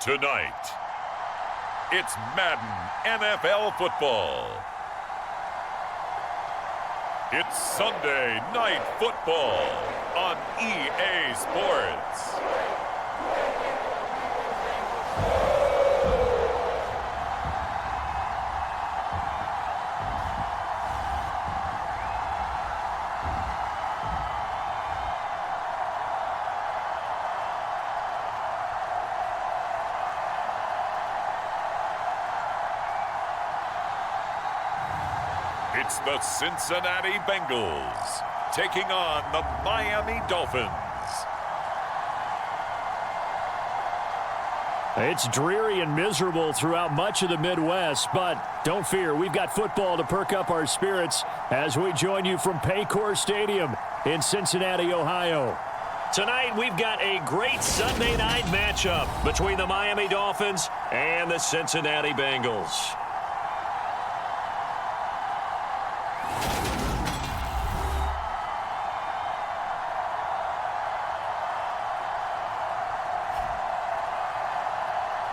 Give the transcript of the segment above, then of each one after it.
Tonight, it's Madden NFL football. It's Sunday Night Football on EA Sports. It's the Cincinnati Bengals taking on the Miami Dolphins. It's dreary and miserable throughout much of the Midwest, but don't fear, we've got football to perk up our spirits as we join you from Paycor Stadium in Cincinnati, Ohio. Tonight, we've got a great Sunday night matchup between the Miami Dolphins and the Cincinnati Bengals.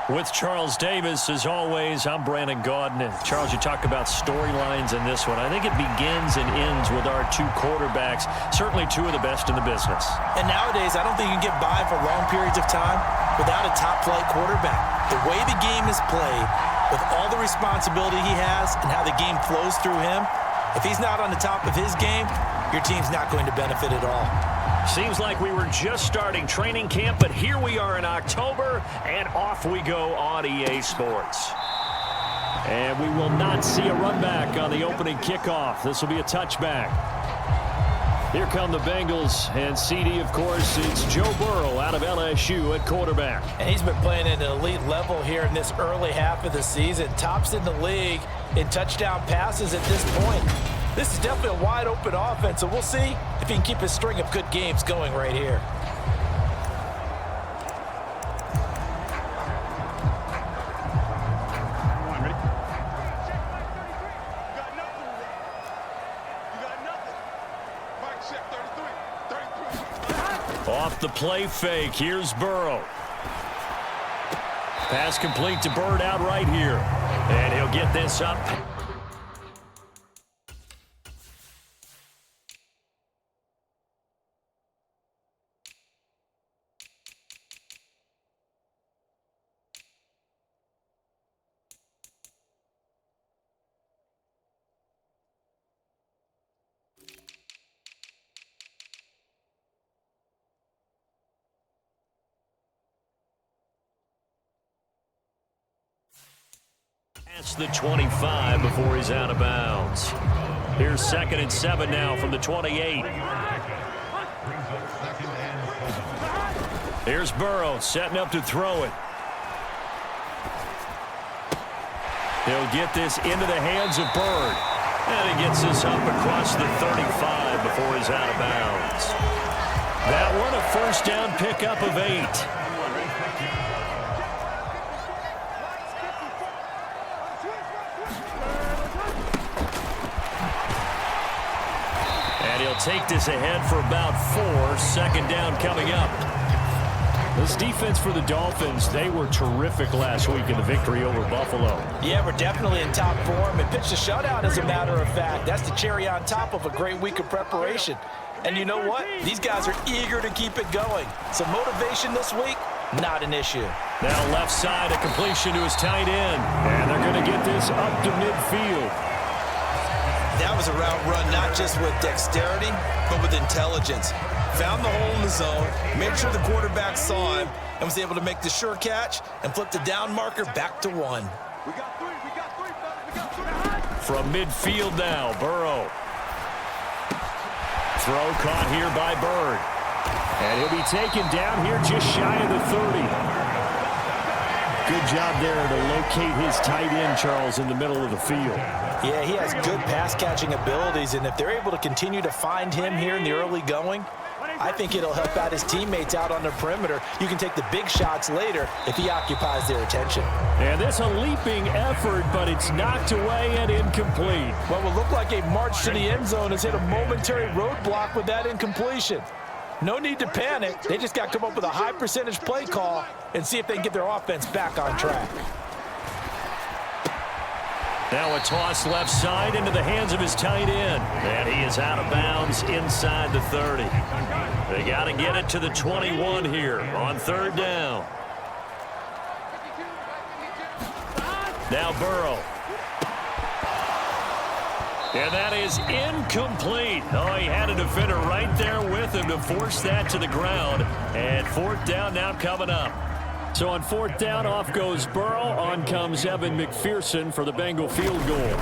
With Charles Davis, as always, I'm Brandon Gaudin. And Charles, you talk about storylines in this one. I think it begins and ends with our two quarterbacks, certainly two of the best in the business. And nowadays, I don't think you can get by for long periods of time without a top-flight quarterback. The way the game is played, with all the responsibility he has and how the game flows through him, if he's not on the top of his game, your team's not going to benefit at all. Seems like we were just starting training camp, but here we are in October, and off we go on EA Sports. And we will not see a run back on the opening kickoff. This will be a touchback. Here come the Bengals, and CD, of course, it's Joe Burrow out of LSU at quarterback. And he's been playing at an elite level here in this early half of the season. Tops in the league in touchdown passes at this point. This is definitely a wide-open offense, so we'll see if he can keep his string of good games going right here. Off the play fake, here's Burrow. Pass complete to Bird out right here. And he'll get this up. That's the 25 before he's out of bounds. Here's 2nd and 7 now from the 28. Here's Burrow setting up to throw it. He'll get this into the hands of Bird. And he gets this up across the 35 before he's out of bounds. That one a first down pickup of 8. And he'll take this ahead for about 4. 2nd down coming up. This defense for the Dolphins, they were terrific last week in the victory over Buffalo. Yeah, we're definitely in top form and pitched a shutout, as a matter of fact. That's the cherry on top of a great week of preparation. And you know what? These guys are eager to keep it going. So motivation this week, not an issue. Now left side, a completion to his tight end. And they're going to get this up to midfield. That was a route run not just with dexterity, but with intelligence. Found the hole in the zone, made sure the quarterback saw him, and was able to make the sure catch and flip the down marker back to 1. From midfield now, Burrow. Throw caught here by Bird. And he'll be taken down here just shy of the 30. Good job there to locate his tight end, Charles, in the middle of the field. Yeah, he has good pass-catching abilities, and if they're able to continue to find him here in the early going, I think it'll help out his teammates out on the perimeter. You can take the big shots later if he occupies their attention. And this a leaping effort, but it's knocked away and incomplete. What will look like a march to the end zone has hit a momentary roadblock with that incompletion. No need to panic. They just got to come up with a high percentage play call and see if they can get their offense back on track. Now a toss left side into the hands of his tight end. And he is out of bounds inside the 30. They got to get it to the 21 here on third down. Now Burrow. And that is incomplete. Oh, he had a defender right there with him to force that to the ground. And fourth down now coming up. So on fourth down, off goes Burrow. On comes Evan McPherson for the Bengal field goal.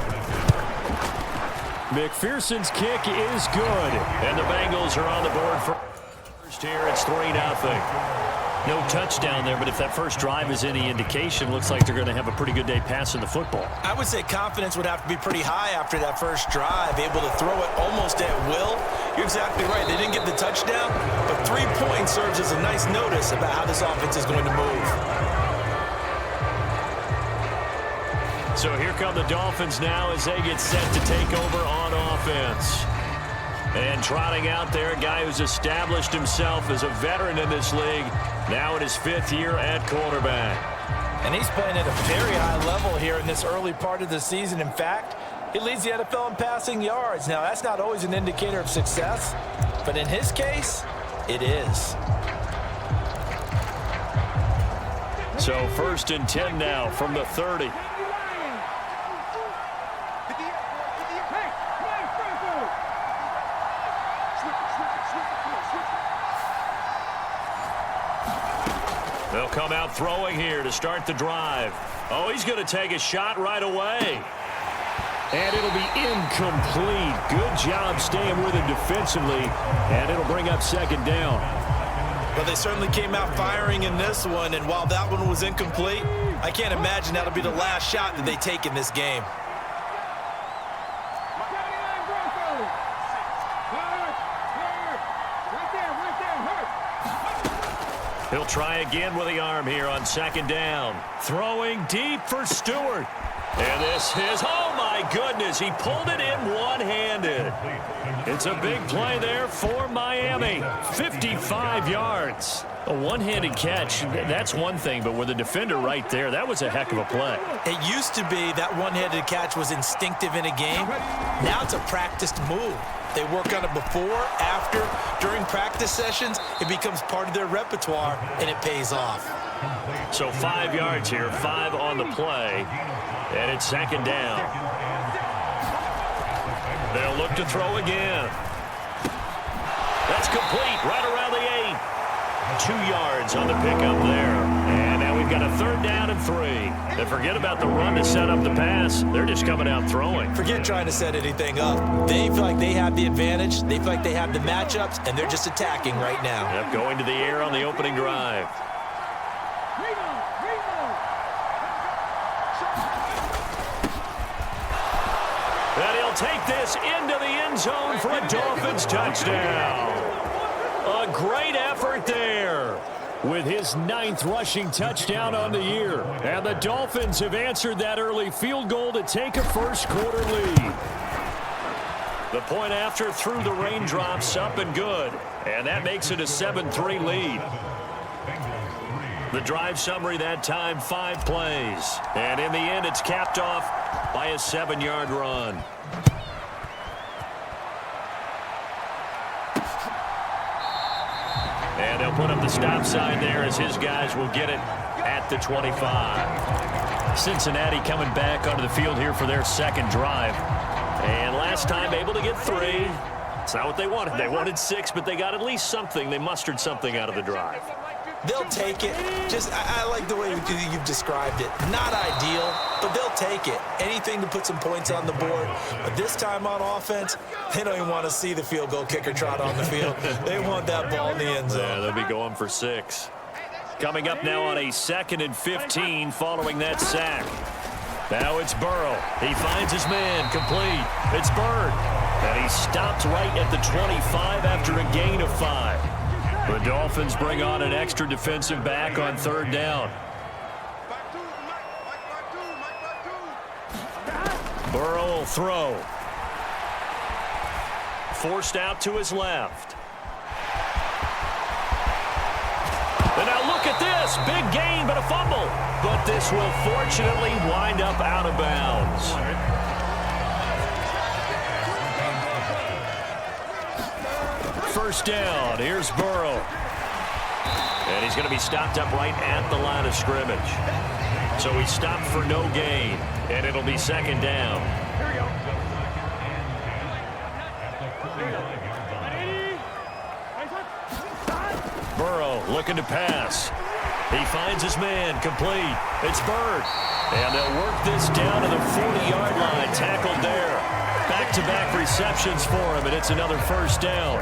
McPherson's kick is good. And the Bengals are on the board for first here. It's 3-0. No touchdown there, but if that first drive is any indication, looks like they're going to have a pretty good day passing the football. I would say confidence would have to be pretty high after that first drive, able to throw it almost at will. You're exactly right. They didn't get the touchdown, but 3 points serves as a nice notice about how this offense is going to move. So here come the Dolphins now as they get set to take over on offense. And trotting out there, a guy who's established himself as a veteran in this league, now in his 5th year at quarterback. And he's playing at a very high level here in this early part of the season. In fact, he leads the NFL in passing yards. Now, that's not always an indicator of success, but in his case, it is. So 1st and 10 now from the 30. They'll come out throwing here to start the drive. Oh, he's going to take a shot right away. And it'll be incomplete. Good job staying with him defensively. And it'll bring up second down. Well, they certainly came out firing in this one. And while that one was incomplete, I can't imagine that'll be the last shot that they take in this game. He'll try again with the arm here on second down. Throwing deep for Stewart. And this is, oh my goodness, he pulled it in one-handed. It's a big play there for Miami. 55 yards. A one-handed catch, that's one thing, but with a defender right there, that was a heck of a play. It used to be that one-handed catch was instinctive in a game. Now it's a practiced move. They work on it before, after, during practice sessions. It becomes part of their repertoire, and it pays off. So 5 yards here, 5 on the play, and it's second down. They'll look to throw again. That's complete, right around the 8. 2 yards on the pickup there. And now we've got a third down and 3. And forget about the run to set up the pass. They're just coming out throwing. Forget trying to set anything up. They feel like they have the advantage. They feel like they have the matchups, and they're just attacking right now. Yep, going to the air on the opening drive. And he'll take this into the end zone for a Dolphins touchdown. A great effort there with his 9th rushing touchdown on the year. And the Dolphins have answered that early field goal to take a first-quarter lead. The point after through the raindrops up and good. And that makes it a 7-3 lead. The drive summary that time, 5 plays. And in the end, it's capped off by a 7-yard run. And they'll put up the stop sign there as his guys will get it at the 25. Cincinnati coming back onto the field here for their second drive. And last time able to get 3. It's not what they wanted. They wanted 6, but they got at least something. They mustered something out of the drive. They'll take it. I like the way you've described it. Not ideal, but they'll take it. Anything to put some points on the board. But this time on offense, they don't even want to see the field goal kicker trot on the field. They want that ball in the end zone. Yeah, they'll be going for 6. Coming up now on a 2nd and 15 following that sack. Now it's Burrow. He finds his man, complete. It's Bird. And he stopped right at the 25 after a gain of 5. The Dolphins bring on an extra defensive back on third down. Burrow will throw. Forced out to his left. this. Big gain, but a fumble. But this will fortunately wind up out of bounds. First down. Here's Burrow. And he's going to be stopped up right at the line of scrimmage. So he stopped for no gain, and it'll be second down. Burrow looking to pass. He finds his man, complete. It's Bird. And they'll work this down to the 40-yard line, tackled there. Back-to-back receptions for him, and it's another first down.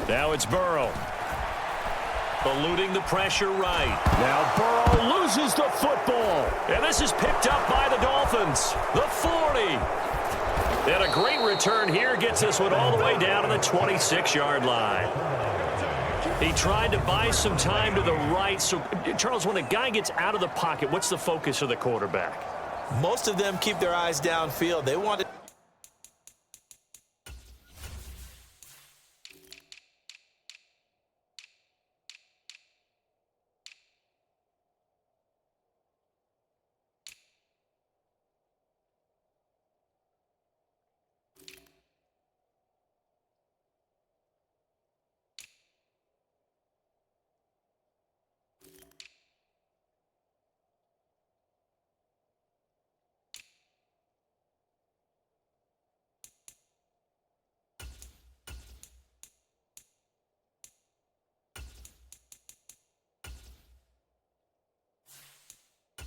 Now it's Burrow. Eluding the pressure right. Now Burrow loses the football. And this is picked up by the Dolphins. The 40. And a great return here gets this one all the way down to the 26-yard line. He tried to buy some time to the right. So, Charles, when a guy gets out of the pocket, what's the focus of the quarterback? Most of them keep their eyes downfield. They want to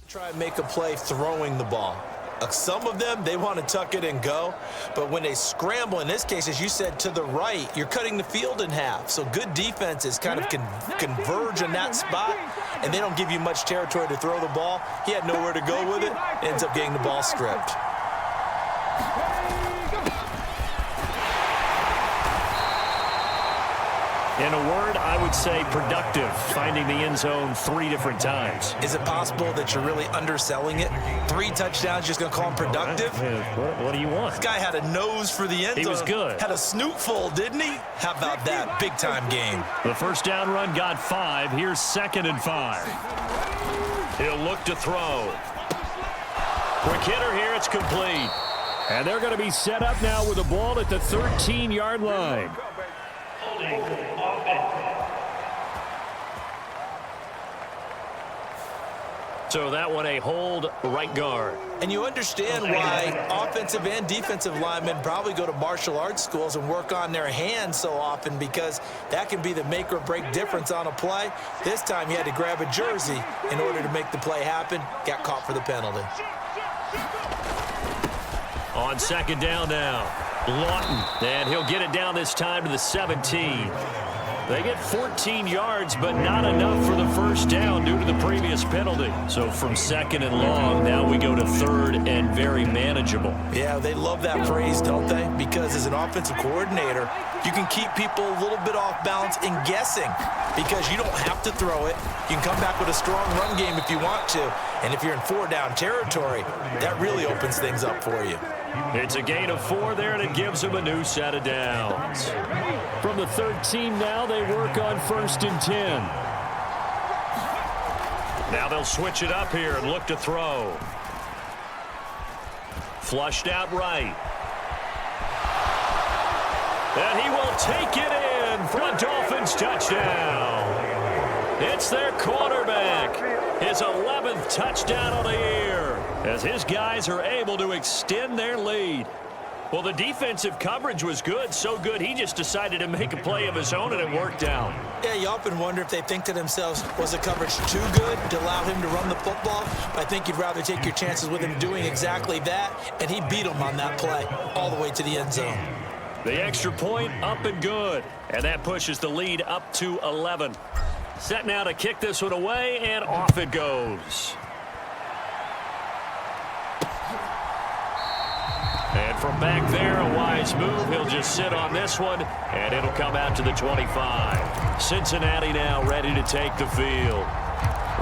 try and make a play throwing the ball. Some of them, they want to tuck it and go. But when they scramble, in this case, as you said, to the right, you're cutting the field in half. So good defenses kind of converge in that spot, and they don't give you much territory to throw the ball. He had nowhere to go with it. Ends up getting the ball stripped. In a word, I would say productive, finding the end zone 3 different times. Is it possible that you're really underselling it? 3 touchdowns, just going to call him productive? What do you want? This guy had a nose for the end zone. He was good. Had a snootful, didn't he? How about that big-time game? The first down run got 5. Here's 2nd and 5. He'll look to throw. Quick hitter here. It's complete. And they're going to be set up now with the ball at the 13-yard line. So that one a hold right guard. And you understand why offensive and defensive linemen probably go to martial arts schools and work on their hands so often, because that can be the make or break difference on a play. This time he had to grab a jersey in order to make the play happen. Got caught for the penalty. On second down now, Lawton, and he'll get it down this time to the 17. They get 14 yards, but not enough for the first down due to the previous penalty. So from 2nd and long, now we go to 3rd and very manageable. Yeah, they love that phrase, don't they? Because as an offensive coordinator, you can keep people a little bit off balance and guessing, because you don't have to throw it. You can come back with a strong run game if you want to. And if you're in 4-down territory, that really opens things up for you. It's a gain of 4 there, and it gives them a new set of downs. From the 13 now, they work on 1st and 10. Now they'll switch it up here and look to throw. Flushed out right. And he will take it in for a Dolphins touchdown. It's their quarterback. His 11th touchdown of the year, as his guys are able to extend their lead. Well, the defensive coverage was good, so good he just decided to make a play of his own, and it worked out. Yeah, you often wonder if they think to themselves, was the coverage too good to allow him to run the football? But I think you'd rather take your chances with him doing exactly that, and he beat him on that play all the way to the end zone. The extra point up and good, and that pushes the lead up to 11. Set now to kick this one away, and off it goes. And from back there, a wise move. He'll just sit on this one, and it'll come out to the 25. Cincinnati now ready to take the field.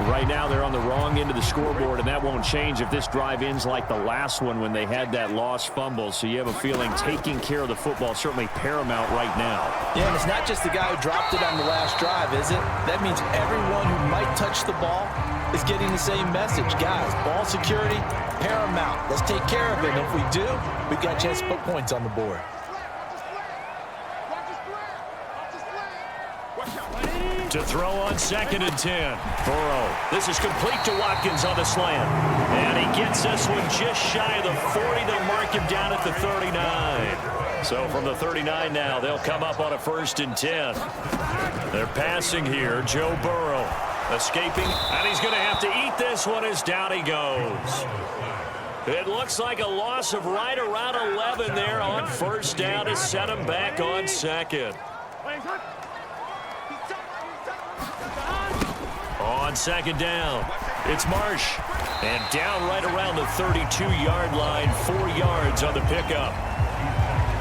Right now they're on the wrong end of the scoreboard, and that won't change if this drive ends like the last one when they had that lost fumble. So you have a feeling taking care of the football is certainly paramount right now. Yeah, and it's not just the guy who dropped it on the last drive, is it? That means everyone who might touch the ball is getting the same message. Guys, ball security, paramount. Let's take care of it. And if we do, we've got a chance to put points on the board. To throw on 2nd and 10. Burrow. This is complete to Watkins on the slant. And he gets this one just shy of the 40. They'll mark him down at the 39. So from the 39 now, they'll come up on a 1st and 10. They're passing here. Joe Burrow escaping. And he's going to have to eat this one as down he goes. It looks like a loss of right around 11 there on 1st down to set him back on 2nd. On 2nd down, it's Marsh. And down right around the 32-yard line, 4 yards on the pickup.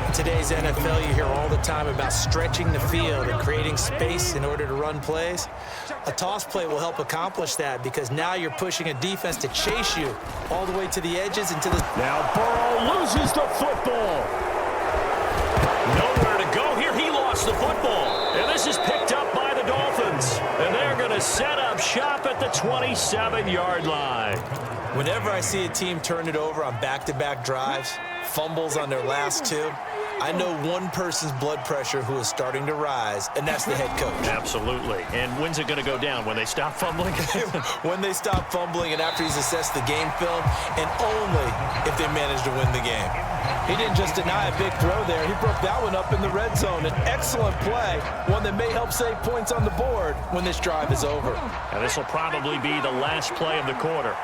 In today's NFL, you hear all the time about stretching the field and creating space in order to run plays. A toss play will help accomplish that because now you're pushing a defense to chase you all the way to the edges and to the... Now Burrow loses the football. Nowhere to go here. He lost the football. And this is picked up by the Dolphins. And they're going to set up shop at the 27-yard line. Whenever I see a team turn it over on back-to-back drives, fumbles on their last 2, I know one person's blood pressure who is starting to rise, and that's the head coach. Absolutely. And when's it going to go down? When they stop fumbling? When they stop fumbling and after he's assessed the game film, and only if they manage to win the game. He didn't just deny a big throw there. He broke that one up in the red zone. An excellent play, one that may help save points on the board when this drive is over. And this will probably be the last play of the quarter.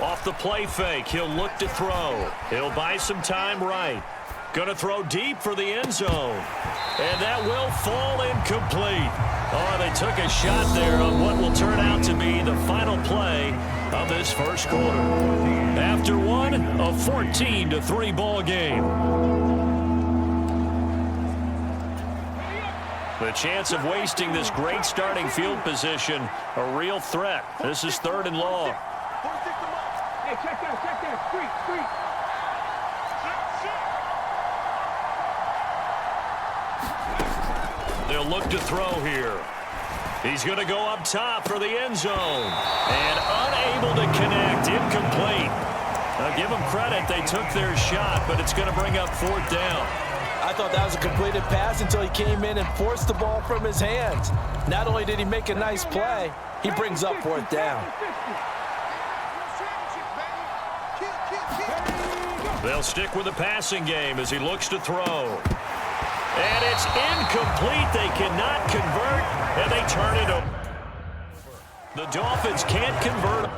Off the play fake, he'll look to throw. He'll buy some time right. Gonna throw deep for the end zone. And that will fall incomplete. Oh, they took a shot there on what will turn out to be the final play of this first quarter. After one, a 14-3 ball game. The chance of wasting this great starting field position, a real threat. This is 3rd and long. Hey, check that, street. They'll look to throw here. He's going to go up top for the end zone. And unable to connect, incomplete. Now give them credit, they took their shot, but it's going to bring up 4th down. I thought that was a completed pass until he came in and forced the ball from his hands. Not only did he make a nice play, he brings up 4th down. They'll stick with the passing game as he looks to throw. And it's incomplete. They cannot convert, and they turn it over. The Dolphins can't convert.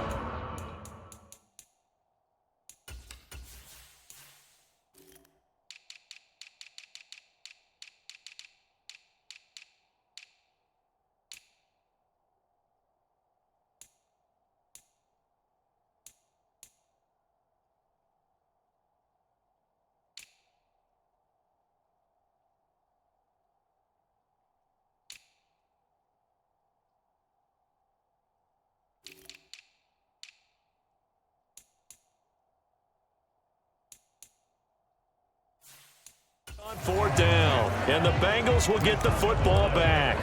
On 4th down, and the Bengals will get the football back.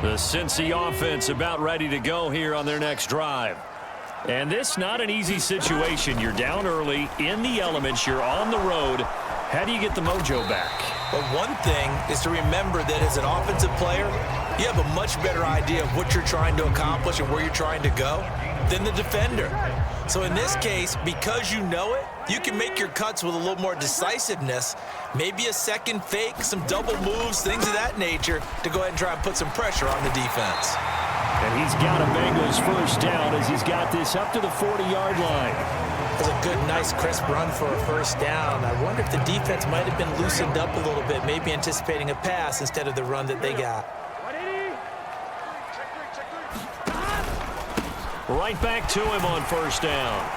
The Cincy offense about ready to go here on their next drive. And this not an easy situation. You're down early, in the elements, you're on the road. How do you get the mojo back? But one thing is to remember that as an offensive player, you have a much better idea of what you're trying to accomplish and where you're trying to go than the defender. So in this case, because you know it, you can make your cuts with a little more decisiveness, maybe a second fake, some double moves, things of that nature, to go ahead and try and put some pressure on the defense. And he's got a Bengals 1st down as he's got this up to the 40-yard line. It was a good, nice, crisp run for a 1st down. I wonder if the defense might have been loosened up a little bit, maybe anticipating a pass instead of the run that they got. Right back to him on 1st down.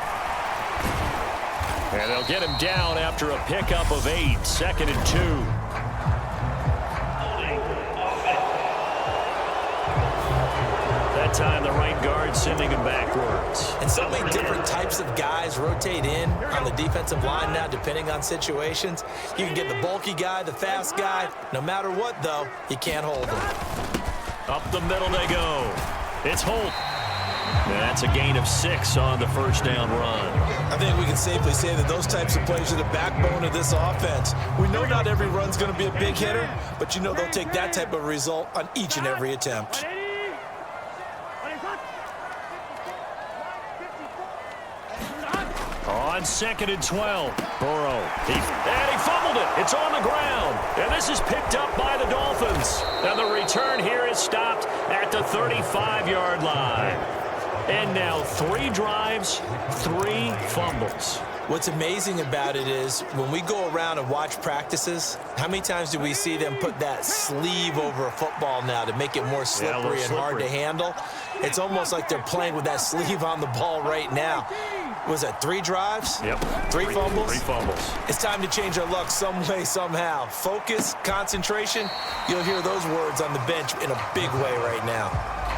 And they'll get him down after a pickup of 8, 2nd and 2. That time the right guard sending him backwards. And so many different types of guys rotate in on the defensive line now, depending on situations. You can get the bulky guy, the fast guy. No matter what, though, you can't hold him. Up the middle they go. It's Holt. That's a gain of 6 on the first down run. I think we can safely say that those types of plays are the backbone of this offense. We know not every run's going to be a big hitter, but you know they'll take that type of result on each and every attempt. On 2nd and 12, Burrow. He fumbled it. It's on the ground. And this is picked up by the Dolphins. And the return here is stopped at the 35-yard line. And now 3 drives, 3 fumbles. What's amazing about it is when we go around and watch practices, how many times do we see them put that sleeve over a football now to make it more slippery and hard to handle? It's almost like they're playing with that sleeve on the ball right now. Was that 3 drives? Yep. 3 fumbles? 3 fumbles. It's time to change our luck some way, somehow. Focus, concentration, you'll hear those words on the bench in a big way right now.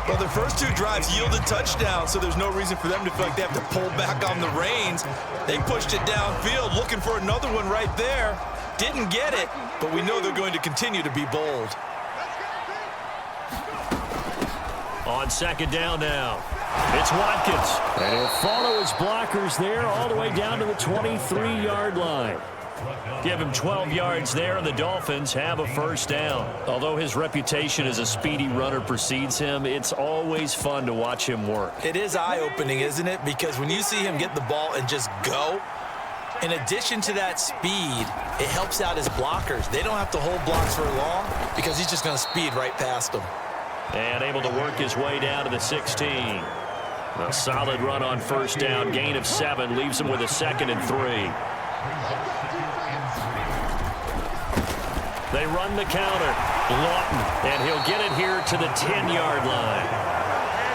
Well, their first 2 drives yielded touchdowns, so there's no reason for them to feel like they have to pull back on the reins. They pushed it downfield, looking for another one right there. Didn't get it, but we know they're going to continue to be bold. On 2nd down now, it's Watkins. And he'll follow his blockers there all the way down to the 23-yard line. Give him 12 yards there, and the Dolphins have a first down. Although his reputation as a speedy runner precedes him, it's always fun to watch him work. It is eye-opening, isn't it? Because when you see him get the ball and just go, in addition to that speed, it helps out his blockers. They don't have to hold blocks for long because he's just going to speed right past them. And able to work his way down to the 16. A solid run on first down, gain of 7, leaves him with a 2nd and 3. They run the counter. Lawton, and he'll get it here to the 10-yard line.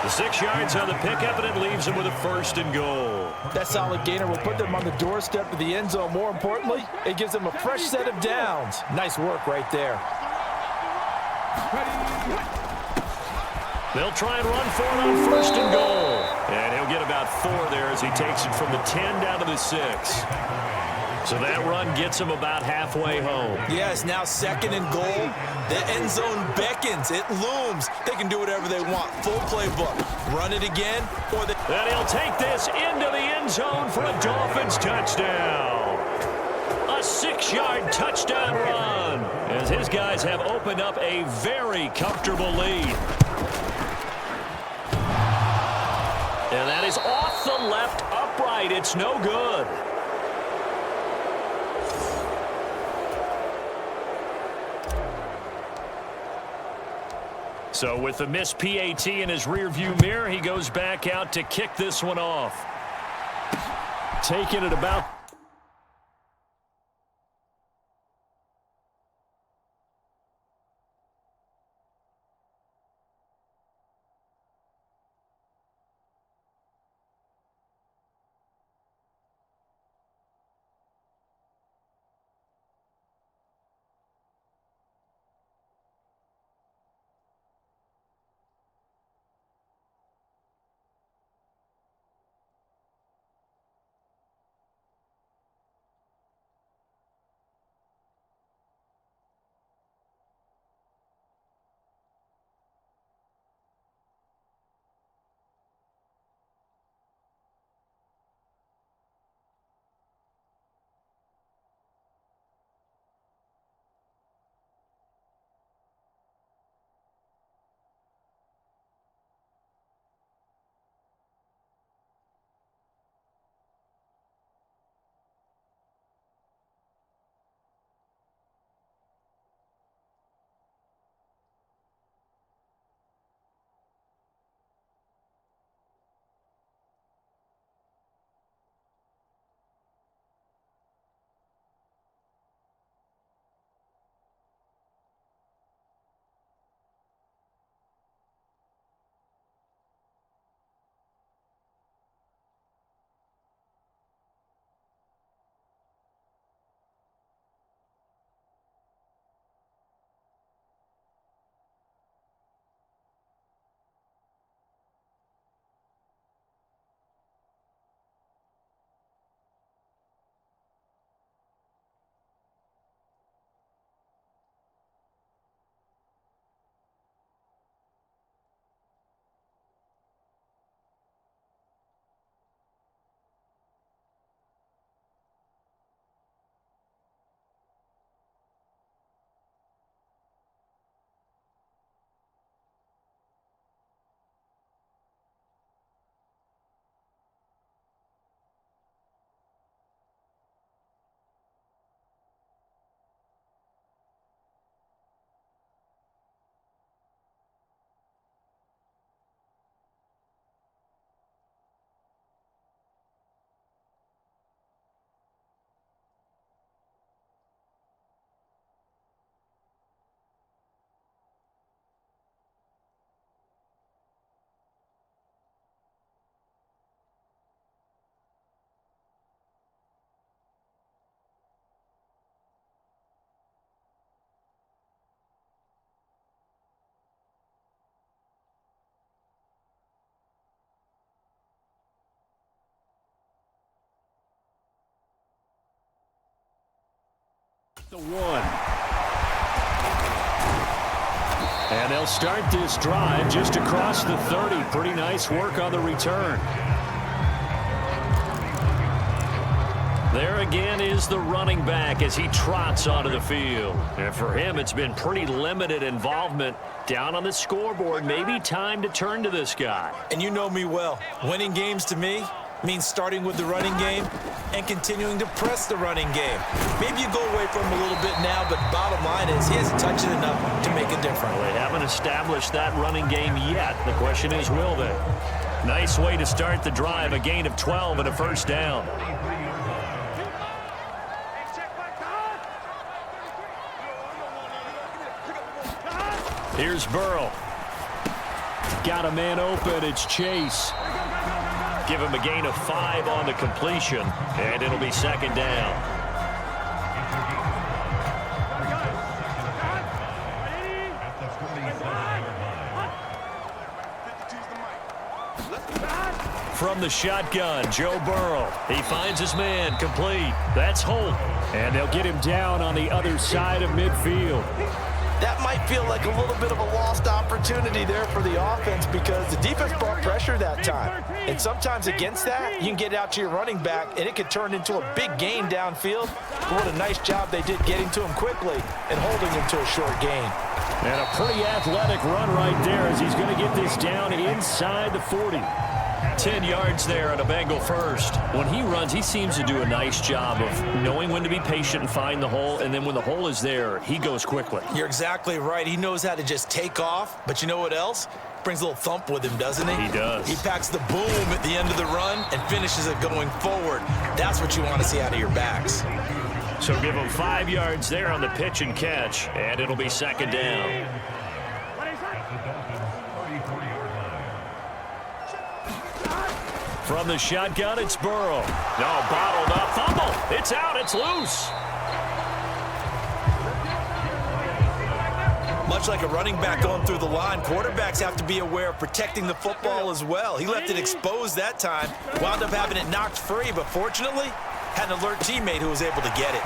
The 6 yards on the pickup, and it leaves him with a 1st and goal. That solid gainer will put them on the doorstep of the end zone. More importantly, it gives them a fresh set of downs. Nice work right there. They'll try and run for it on 1st and goal. And he'll get about 4 there as he takes it from the 10 down to the 6. So that run gets him about halfway home. Yes, now 2nd and goal. The end zone beckons. It looms. They can do whatever they want. Full playbook. Run it again. And he'll take this into the end zone for a Dolphins touchdown. A 6-yard touchdown run as his guys have opened up a very comfortable lead. And that is off the left upright. It's no good. So with the missed PAT in his rearview mirror, he goes back out to kick this one off. Taking it about The 1. And they'll start this drive just across the 30. Pretty nice work on the return. There again is the running back as he trots onto the field. And for him, it's been pretty limited involvement down on the scoreboard. Maybe time to turn to this guy. And you know me well. Winning games to me means starting with the running game and continuing to press the running game. Maybe you go away from him a little bit now, but bottom line is he hasn't touched it enough to make a difference. Well, they haven't established that running game yet. The question is, will they? Nice way to start the drive, a gain of 12 and a first down. Here's Burrow. Got a man open. It's Chase. Give him a gain of 5 on the completion, and it'll be second down. From the shotgun, Joe Burrow. He finds his man complete. That's Holt. And they'll get him down on the other side of midfield. That might feel like a little bit of a lost opportunity there for the offense because the defense brought pressure that time. And sometimes against that, you can get out to your running back, and it could turn into a big gain downfield. But what a nice job they did getting to him quickly and holding him to a short gain. And a pretty athletic run right there as he's going to get this down inside the 40. 10 yards there on a Bengal first. When he runs, he seems to do a nice job of knowing when to be patient and find the hole, and then when the hole is there, he goes quickly. You're exactly right. He knows how to just take off, but you know what else? Brings a little thump with him, doesn't he? He does. He packs the boom at the end of the run and finishes it going forward. That's what you want to see out of your backs. So give him 5 yards there on the pitch and catch, and it'll be second down. From the shotgun, it's Burrow. No, bottled up. Fumble. It's out. It's loose. Much like a running back going through the line, quarterbacks have to be aware of protecting the football as well. He left it exposed that time, wound up having it knocked free, but fortunately, had an alert teammate who was able to get it.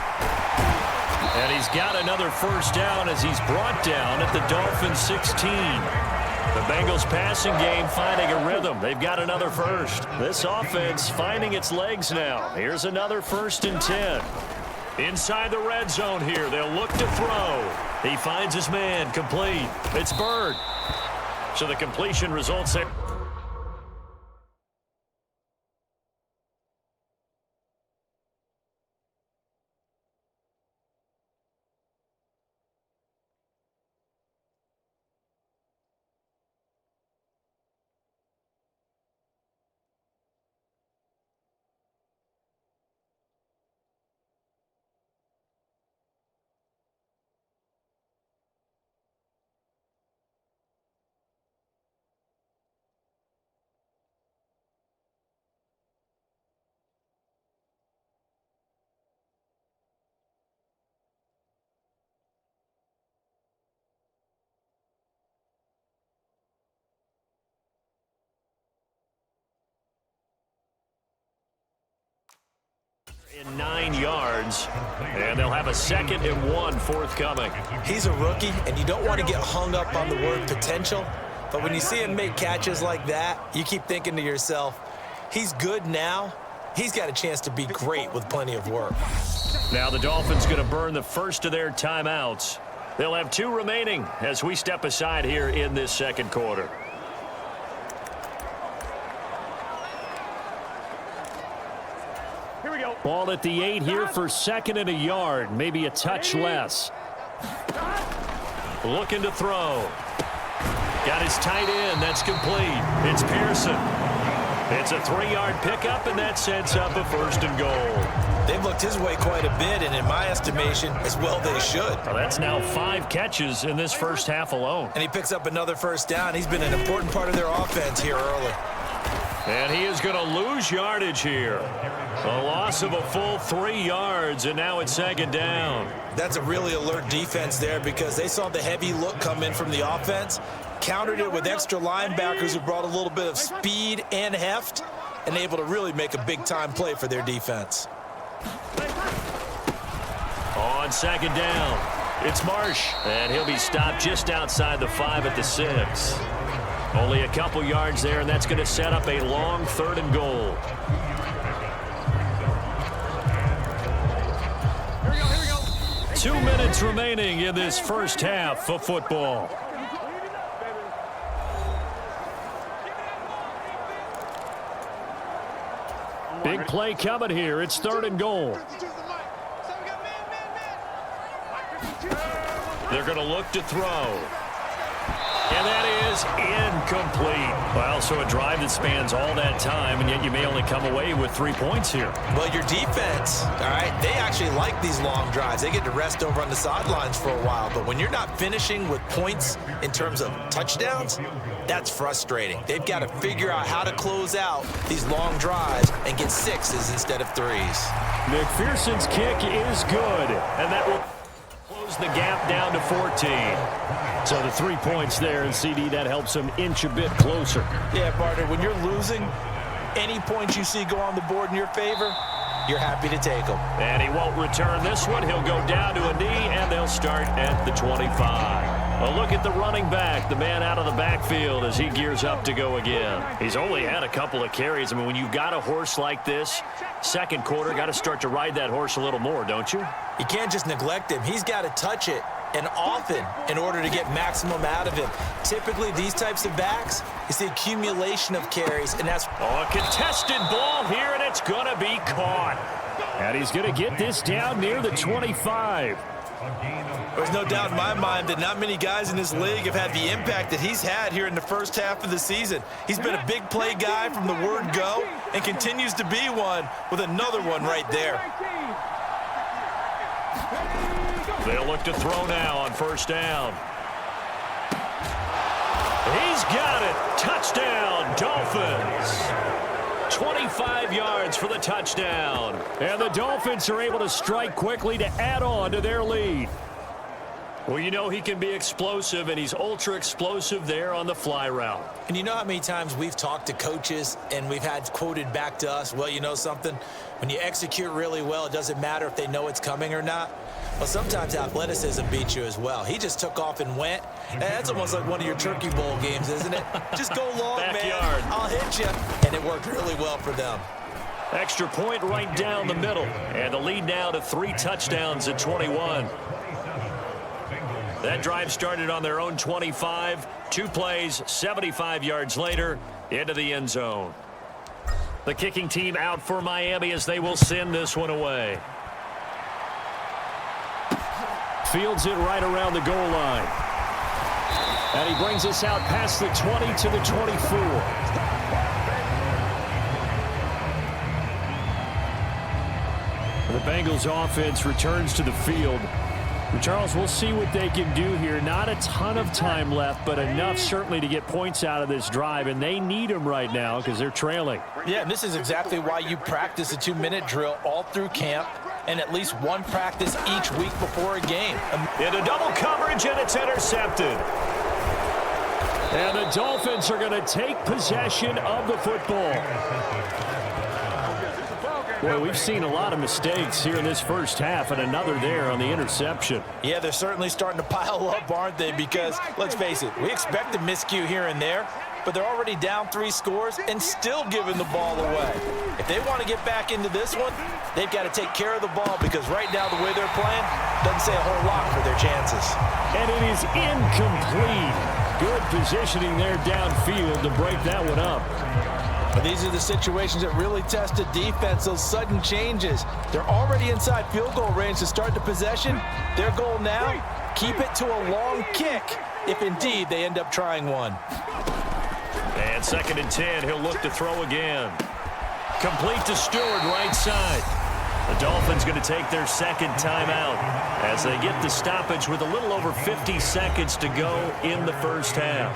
And he's got another first down as he's brought down at the Dolphins 16. The Bengals passing game finding a rhythm. They've got another first. This offense finding its legs now. Here's another 1st and 10. Inside the red zone here. They'll look to throw. He finds his man complete. It's Bird. So the completion results there. In 9 yards, and they'll have a 2nd and 1 forthcoming. He's a rookie, and you don't want to get hung up on the word potential, but when you see him make catches like that, you keep thinking to yourself, he's good now. He's got a chance to be great with plenty of work. Now the Dolphins going to burn the first of their timeouts. They'll have 2 remaining as we step aside here in this second quarter. Ball at the 8 here for 2nd and a yard, maybe a touch less. Looking to throw. Got his tight end. That's complete. It's Pearson. It's a 3-yard pickup, and that sets up a 1st and goal. They've looked his way quite a bit, and in my estimation, as well they should. Well, that's now 5 catches in this first half alone. And he picks up another first down. He's been an important part of their offense here early. And he is going to lose yardage here. A loss of a full 3 yards, and now it's 2nd down. That's a really alert defense there because they saw the heavy look come in from the offense, countered it with extra linebackers who brought a little bit of speed and heft, and able to really make a big-time play for their defense. On second down. It's Marsh, and he'll be stopped just outside the 5 at the 6. Only a couple yards there, and that's going to set up a long 3rd and goal. Here we go. 2 minutes remaining in this first half of football. Big play coming here. It's 3rd and goal. They're going to look to throw. And that is incomplete. Well, so a drive that spans all that time, and yet you may only come away with 3 points here. Well, your defense, all right, they actually like these long drives. They get to rest over on the sidelines for a while. But when you're not finishing with points in terms of touchdowns, that's frustrating. They've got to figure out how to close out these long drives and get 6s instead of 3s. McPherson's kick is good, and that will close the gap down to 14. So the 3 points there, and CD, that helps them inch a bit closer. Yeah, partner, when you're losing, any points you see go on the board in your favor, you're happy to take them. And he won't return this one. He'll go down to a knee, and they'll start at the 25. A look at the running back, the man out of the backfield as he gears up to go again. He's only had a couple of carries. I mean, when you've got a horse like this, second quarter, got to start to ride that horse a little more, don't you? You can't just neglect him. He's got to touch it, and often, in order to get maximum out of him. Typically, these types of backs, it's the accumulation of carries, and that's... Oh, a contested ball here, and it's going to be caught. And he's going to get this down near the 25. There's no doubt in my mind that not many guys in this league have had the impact that he's had here in the first half of the season. He's been a big play guy from the word go and continues to be one with another one right there. They'll look to throw now on first down. He's got it. Touchdown, Dolphins. 25 yards for the touchdown. And the Dolphins are able to strike quickly to add on to their lead. Well, you know he can be explosive, and he's ultra explosive there on the fly route. And you know how many times we've talked to coaches and we've had quoted back to us, well, you know something? When you execute really well, it doesn't matter if they know it's coming or not. Well, sometimes athleticism beats you as well. He just took off and went. And that's almost like one of your Turkey Bowl games, isn't it? Just go long, Backyard. man. I'll hit you. And it worked really well for them. Extra point right down the middle. And the lead now to 3 touchdowns at 21. That drive started on their own 25. 2 plays, 75 yards later, into the end zone. The kicking team out for Miami as they will send this one away. Fields it right around the goal line. And he brings us out past the 20 to the 24. The Bengals offense returns to the field. Charles, we'll see what they can do here. Not a ton of time left, but enough certainly to get points out of this drive, and they need them right now because they're trailing. Yeah, and this is exactly why you practice a 2-minute drill all through camp and at least one practice each week before a game. Into double coverage, and it's intercepted. And the Dolphins are going to take possession of the football. Boy, we've seen a lot of mistakes here in this first half, and another there on the interception. Yeah, they're certainly starting to pile up, aren't they? Because, let's face it, we expect a miscue here and there, but they're already down 3 scores and still giving the ball away. If they want to get back into this one, they've got to take care of the ball because right now the way they're playing doesn't say a whole lot for their chances. And it is incomplete. Good positioning there downfield to break that one up. But these are the situations that really test a defense, those sudden changes. They're already inside field goal range to start the possession. Their goal now, keep it to a long kick if indeed they end up trying one. And 2nd and 10, he'll look to throw again. Complete to Stewart, right side. The Dolphins going to take their second timeout as they get the stoppage with a little over 50 seconds to go in the first half.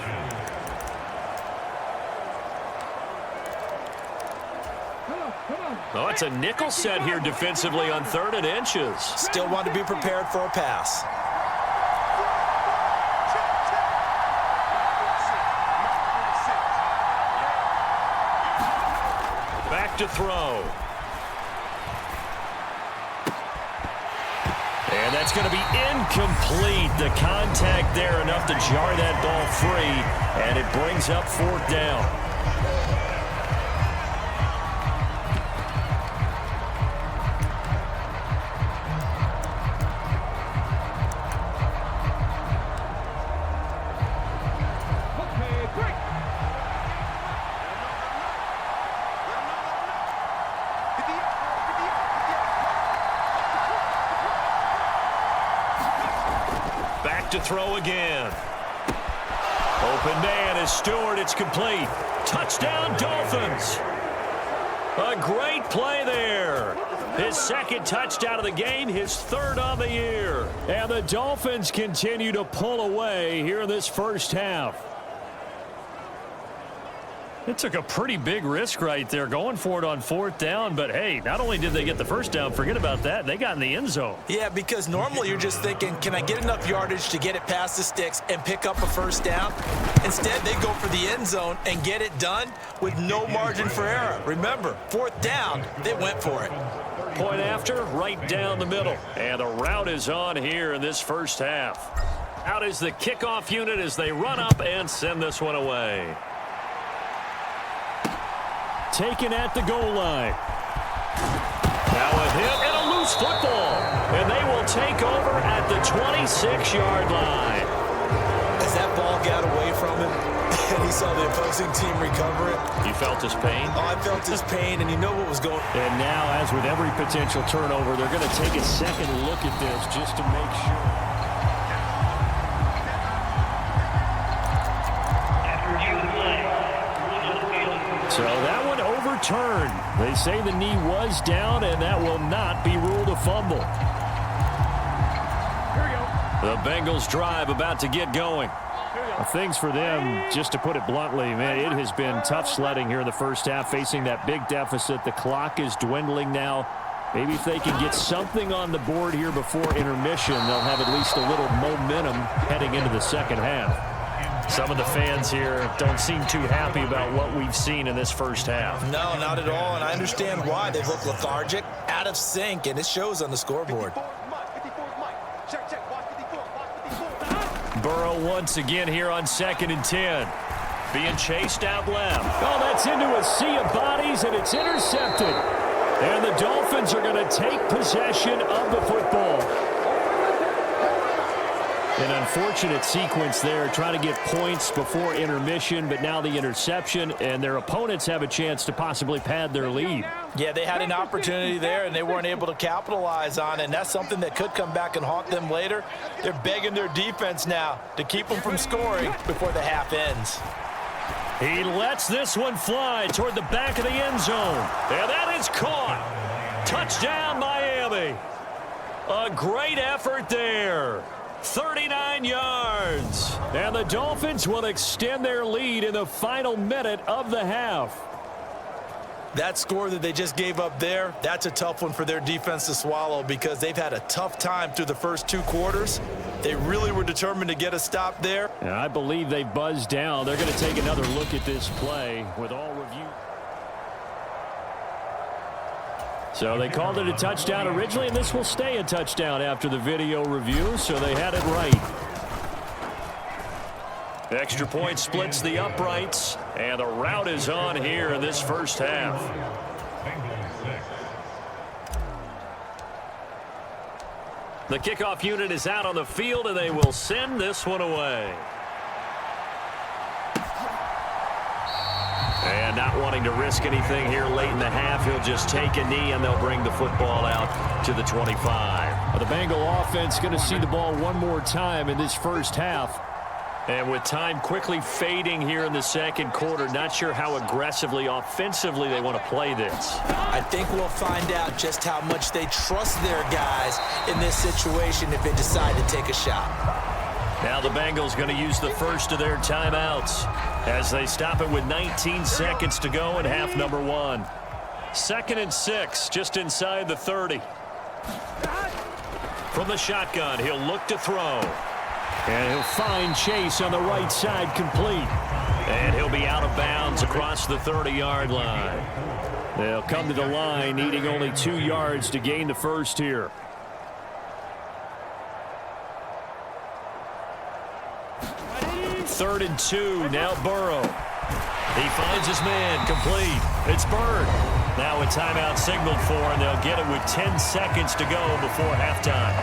Oh, it's a nickel set here defensively on 3rd and inches. Still want to be prepared for a pass. Back to throw. And that's going to be incomplete. The contact there enough to jar that ball free, and it brings up 4th down. To throw again. Open man is Stewart. It's complete. Touchdown, Dolphins. A great play there. His 2nd touchdown of the game, his 3rd on the year. And the Dolphins continue to pull away here in this first half. It took a pretty big risk right there going for it on 4th down, but hey, not only did they get the first down, forget about that, they got in the end zone. Yeah, because normally you're just thinking, can I get enough yardage to get it past the sticks and pick up a first down? Instead, they go for the end zone and get it done with no margin for error. Remember, 4th down, they went for it. Point after, right down the middle. And the route is on here in this first half. Out is the kickoff unit as they run up and send this one away. Taken at the goal line. Now a hit and a loose football. And they will take over at the 26-yard line. As that ball got away from him and he saw the opposing team recover it. You felt his pain? Oh, I felt his pain, and you know what was going on. And now, as with every potential turnover, they're going to take a second look at this just to make sure. So that one overturned. They say the knee was down, and that will not be ruled a fumble. The Bengals drive about to get going. Things for them, just to put it bluntly, man, it has been tough sledding here in the first half, facing that big deficit. The clock is dwindling now. Maybe if they can get something on the board here before intermission, they'll have at least a little momentum heading into the second half. Some of the fans here don't seem too happy about what we've seen in this first half. No, not at all, and I understand why. They look lethargic, out of sync, and it shows on the scoreboard. Burrow once again here on 2nd and 10. Being chased out left. Oh, that's into a sea of bodies, and it's intercepted. And the Dolphins are going to take possession of the football. An unfortunate sequence there, trying to get points before intermission, but now the interception, and their opponents have a chance to possibly pad their lead. Yeah, they had an opportunity there, and they weren't able to capitalize on it, and that's something that could come back and haunt them later. They're begging their defense now to keep them from scoring before the half ends. He lets this one fly toward the back of the end zone, and that is caught. Touchdown, Miami. A great effort there. 39 yards. And the Dolphins will extend their lead in the final minute of the half. That score that they just gave up there, that's a tough one for their defense to swallow because they've had a tough time through the first 2 quarters. They really were determined to get a stop there. And I believe they buzzed down. They're going to take another look at this play with all review. So they called it a touchdown originally, and this will stay a touchdown after the video review, so they had it right. Extra point splits the uprights, and the route is on here in this first half. The kickoff unit is out on the field, and they will send this one away. And not wanting to risk anything here late in the half, he'll just take a knee, and they'll bring the football out to the 25. The Bengal offense going to see the ball one more time in this first half. And with time quickly fading here in the second quarter, not sure how aggressively, offensively they want to play this. I think we'll find out just how much they trust their guys in this situation if they decide to take a shot. Now the Bengals going to use the first of their timeouts as they stop it with 19 seconds to go in half number 1. 2nd and 6, just inside the 30. From the shotgun, he'll look to throw. And he'll find Chase on the right side complete. And he'll be out of bounds across the 30-yard line. They'll come to the line needing only 2 yards to gain the first here. 3rd and 2. Now Burrow. He finds his man, complete. It's Bird. Now a timeout signaled for, and they'll get it with 10 seconds to go before halftime.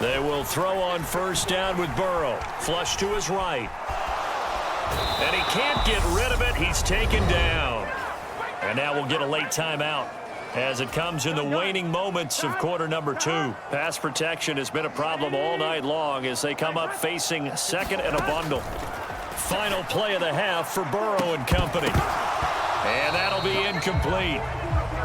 They will throw on 1st down with Burrow. Flush to his right. And he can't get rid of it. He's taken down. And now we'll get a late timeout as it comes in the waning moments of quarter number 2. Pass protection has been a problem all night long as they come up facing 2nd and a bundle. Final play of the half for Burrow and company. And that'll be incomplete.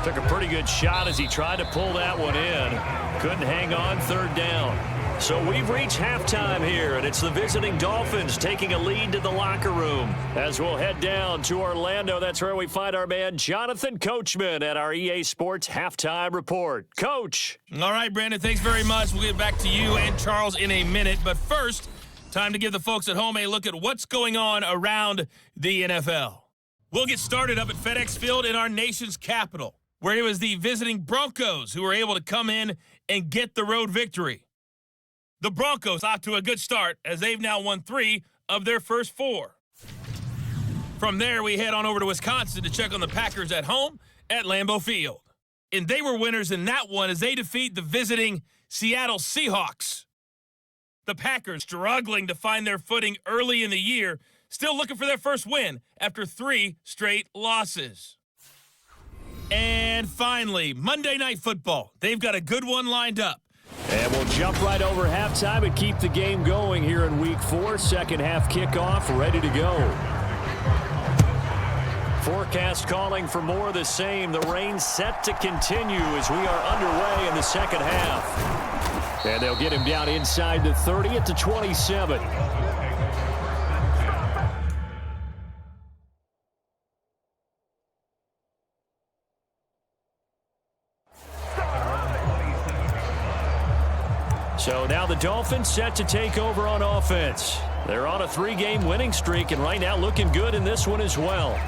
Took a pretty good shot as he tried to pull that one in. Couldn't hang on 3rd down. So we've reached halftime here, and it's the visiting Dolphins taking a lead to the locker room. As we'll head down to Orlando, that's where we find our man Jonathan Coachman at our EA Sports Halftime Report. Coach. All right, Brandon, thanks very much. We'll get back to you and Charles in a minute. But first, time to give the folks at home a look at what's going on around the NFL. We'll get started up at FedEx Field in our nation's capital, where it was the visiting Broncos who were able to come in and get the road victory. The Broncos off to a good start as they've now won 3 of their first 4. From there, we head on over to Wisconsin to check on the Packers at home at Lambeau Field. And they were winners in that one as they defeat the visiting Seattle Seahawks. The Packers struggling to find their footing early in the year, still looking for their first win after 3 straight losses. And finally, Monday Night Football. They've got a good one lined up. And we'll jump right over halftime and keep the game going here in Week 4. Second half kickoff, ready to go. Forecast calling for more of the same. The rain set to continue as we are underway in the second half. And they'll get him down inside the 30 at the 27. So now the Dolphins set to take over on offense. They're on a 3-game winning streak and right now looking good in this one as well.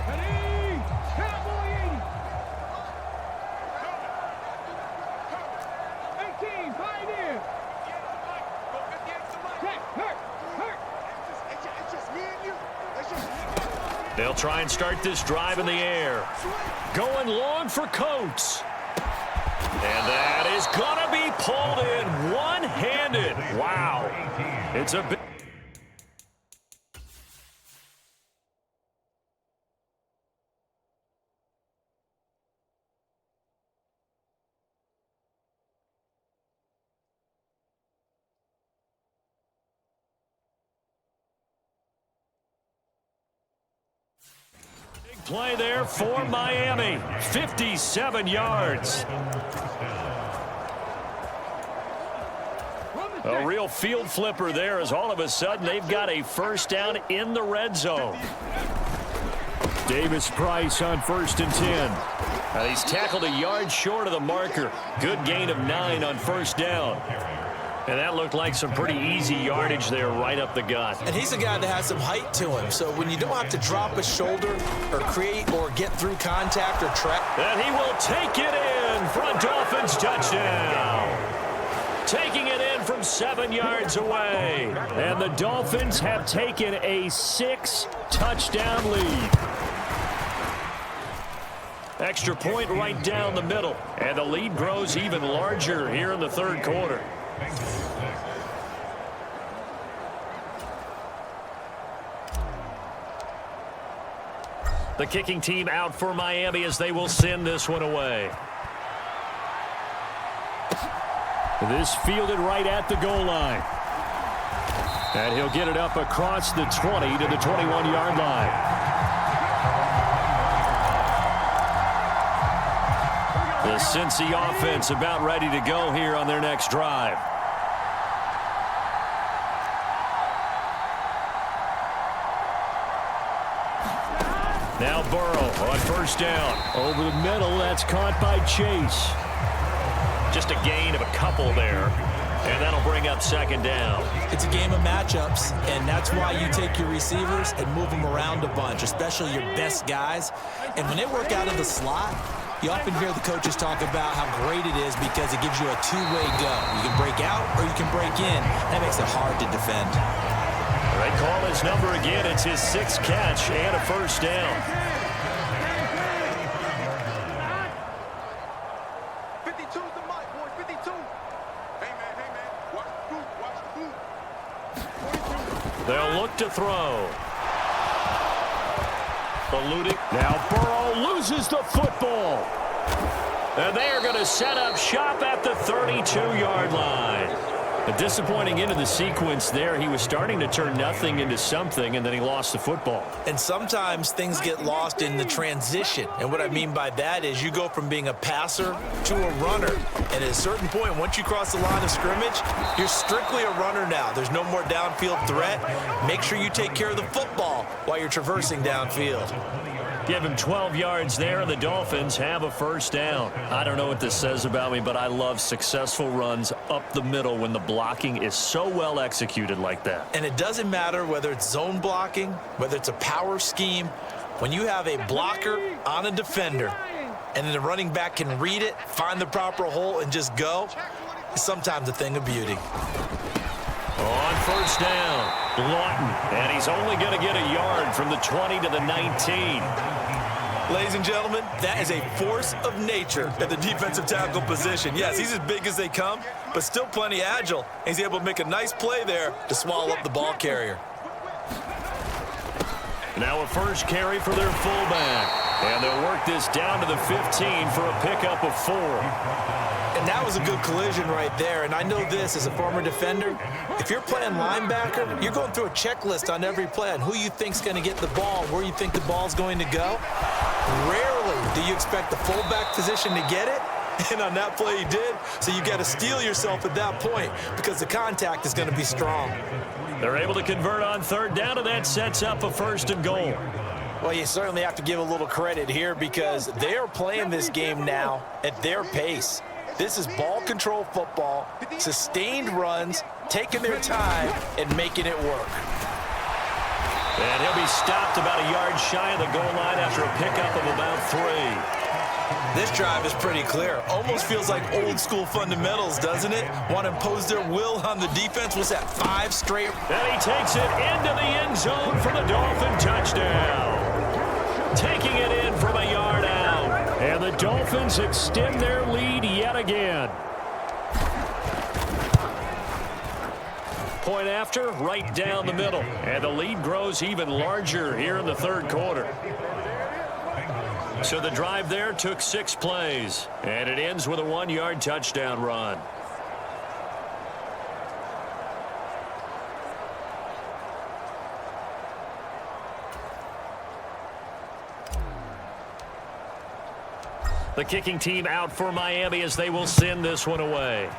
They'll try and start this drive in the air. Going long for Coates. And that is going to be pulled in one-handed. Wow. It's a big... play there for Miami. 57 yards. A real field flipper there as all of a sudden they've got a first down in the red zone. Davis Price on 1st and 10. Now he's tackled a yard short of the marker. Good gain of 9 on 1st down. And that looked like some pretty easy yardage there right up the gut. And he's a guy that has some height to him. So when you don't have to drop a shoulder or create or get through contact or track. And he will take it in for a Dolphins touchdown. Taking it in from 7 yards away. And the Dolphins have taken a 6-touchdown lead. Extra point right down the middle. And the lead grows even larger here in the 3rd quarter. The kicking team out for Miami as they will send this one away. This fielded right at the goal line. And he'll get it up across the 20 to the 21-yard line. The Cincy offense about ready to go here on their next drive. Now Burrow on 1st down. Over the middle, that's caught by Chase. Just a gain of a couple there. And that'll bring up second down. It's a game of matchups, and that's why you take your receivers and move them around a bunch, especially your best guys. And when they work out of the slot, you often hear the coaches talk about how great it is because it gives you a two-way go. You can break out or you can break in. That makes it hard to defend. They call his number again. It's his 6th catch and a first down. 52's the mic, boys. 52. Hey, man. Watch the boot. They'll look to throw. Eluding. Now Burrow loses the football. And they are going to set up shop at the 32-yard line. A disappointing end of the sequence there. He was starting to turn nothing into something, and then he lost the football. And sometimes things get lost in the transition. And what I mean by that is you go from being a passer to a runner. And at a certain point, once you cross the line of scrimmage, you're strictly a runner now. There's no more downfield threat. Make sure you take care of the football while you're traversing downfield. Give him 12 yards there, and the Dolphins have a first down. I don't know what this says about me, but I love successful runs up the middle when the blocking is so well executed like that. And it doesn't matter whether it's zone blocking, whether it's a power scheme. When you have a blocker on a defender, and then the running back can read it, find the proper hole, and just go, it's sometimes a thing of beauty. On first down, Lawton, and he's only going to get a yard from the 20 to the 19. Ladies and gentlemen, that is a force of nature at the defensive tackle position. Yes, he's as big as they come, but still plenty agile. He's able to make a nice play there to swallow up the ball carrier. Now a first carry for their fullback, and they'll work this down to the 15 for a pickup of 4. And that was a good collision right there. And I know this as a former defender. If you're playing linebacker, you're going through a checklist on every play on who you think's going to get the ball, where you think the ball's going to go. Rarely do you expect the fullback position to get it. And on that play he did. So you got to steel yourself at that point because the contact is going to be strong. They're able to convert on third down, and that sets up a 1st and goal. Well, you certainly have to give a little credit here because they are playing this game now at their pace. This is ball control football, sustained runs, taking their time, and making it work. And he'll be stopped about a yard shy of the goal line after a pickup of about 3. This drive is pretty clear. Almost feels like old school fundamentals, doesn't it? Want to impose their will on the defense. Was that 5 straight? And he takes it into the end zone for the Dolphin touchdown. Taking it in from a yard out. And the Dolphins extend their lead yet again. Point after, right down the middle. And the lead grows even larger here in the 3rd quarter. So the drive there took 6 plays. And it ends with a 1-yard touchdown run. The kicking team out for Miami as they will send this one away.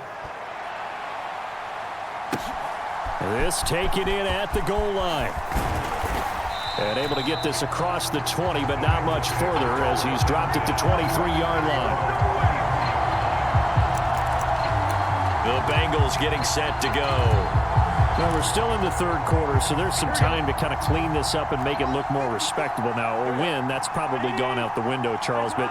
This taken in at the goal line. And able to get this across the 20, but not much further as he's dropped at the 23-yard line. The Bengals getting set to go. Now, we're still in the 3rd quarter, so there's some time to kind of clean this up and make it look more respectable. Now, a win, that's probably gone out the window, Charles, but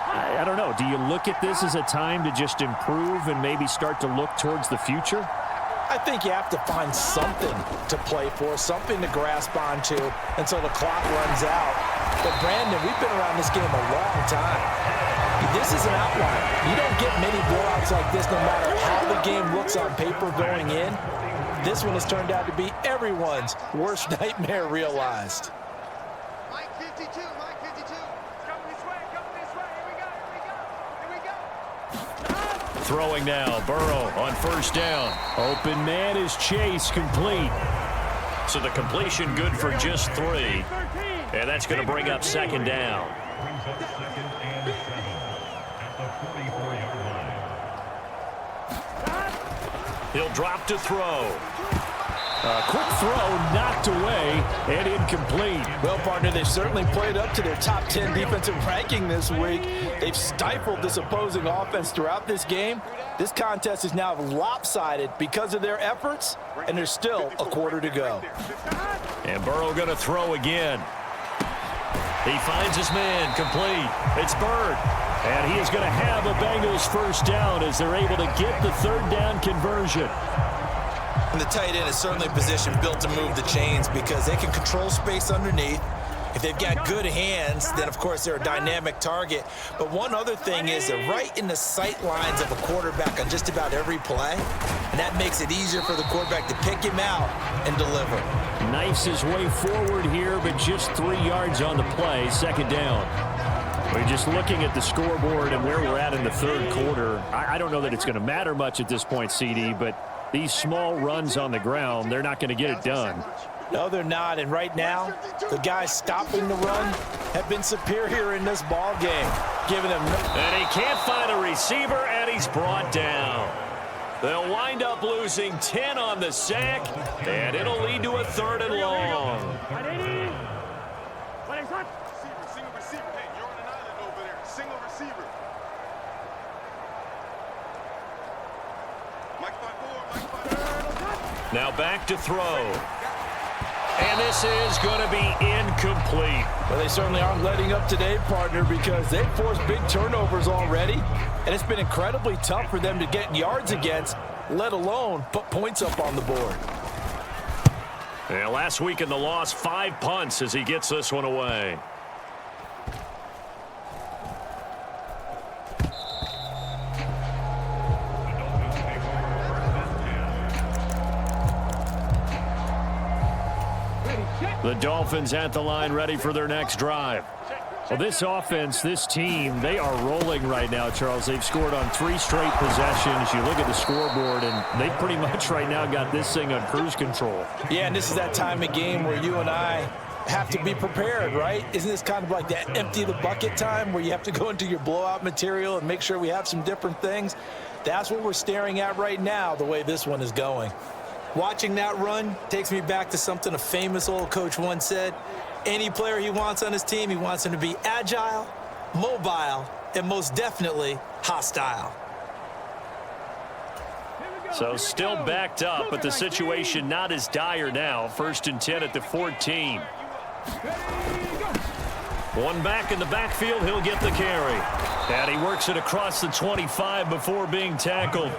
I don't know. Do you look at this as a time to just improve and maybe start to look towards the future? I think you have to find something to play for, something to grasp onto until the clock runs out. But, Brandon, we've been around this game a long time. This is an outlier. You don't get many blowouts like this no matter how the game looks on paper going in. This one has turned out to be everyone's worst nightmare realized. Mike 52, Mike 52. Come this way, here we go. Throwing now, Burrow on first down. Open man is Chase, complete. So the completion good for just 3. And that's going to bring up second down. He'll drop to throw. Quick throw knocked away and incomplete. Well, partner, they've certainly played up to their top 10 defensive ranking this week. They've stifled this opposing offense throughout this game. This contest is now lopsided because of their efforts, and there's still a quarter to go. And Burrow going to throw again. He finds his man, complete. It's Bird. And he is going to have a Bengals first down as they're able to get the third down conversion. And the tight end is certainly a position built to move the chains because they can control space underneath. If they've got good hands, then, of course, they're a dynamic target. But one other thing is they're right in the sight lines of a quarterback on just about every play, and that makes it easier for the quarterback to pick him out and deliver. Knifes his way forward here, but just 3 yards on the play, second down. We're just looking at the scoreboard and where we're at in the third quarter. I don't know that it's going to matter much at this point, CD, but these small runs on the ground, they're not going to get it done. No, they're not. And right now, the guys stopping the run have been superior in this ball game, giving them. And he can't find a receiver, and he's brought down. They'll wind up losing 10 on the sack, and it'll lead to a third and long. Single receiver. Hey, you're on an island over there. Single receiver. Mike 5-4. Now back to throw. And this is going to be incomplete. Well, they certainly aren't letting up today, partner, because they've forced big turnovers already, and it's been incredibly tough for them to get yards against, let alone put points up on the board. Yeah, last week in the loss, 5 punts as he gets this one away. The Dolphins at the line, ready for their next drive. Well, this offense, this team, they are rolling right now, Charles. They've scored on 3 straight possessions. You look at the scoreboard, and they pretty much right now got this thing on cruise control. Yeah, and this is that time of game where you and I have to be prepared, right? Isn't this kind of like that empty the bucket time where you have to go into your blowout material and make sure we have some different things? That's what we're staring at right now, the way this one is going. Watching that run takes me back to something a famous old coach once said. Any player he wants on his team, he wants him to be agile, mobile, and most definitely hostile. So still backed up, but the situation not as dire now. 1st and 10 at the 14. One back in the backfield, he'll get the carry. And he works it across the 25 before being tackled.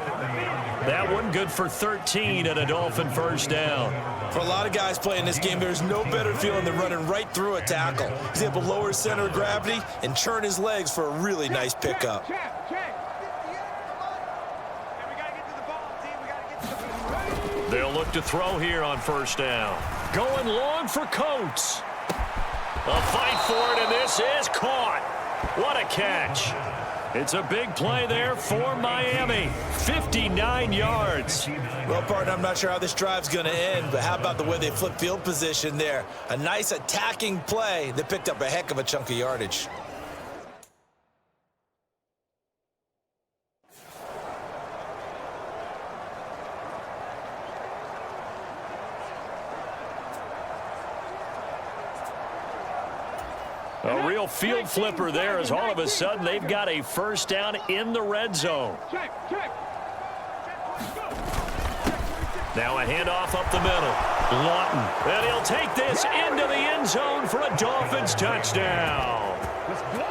That one good for 13 and a Dolphin first down. For a lot of guys playing this game, there's no better feeling than running right through a tackle. He's able to lower his center of gravity and churn his legs for a really nice pickup. They'll look to throw here on first down. Going long for Coates. A fight for it, and this is caught. What a catch. It's a big play there for Miami. 59 yards. Well, partner, I'm not sure how this drive's going to end, but how about the way they flip field position there? A nice attacking play that picked up a heck of a chunk of yardage. A real field flipper there as all of a sudden they've got a first down in the red zone. Now a handoff up the middle. Lawton. And he'll take this into the end zone for a Dolphins touchdown.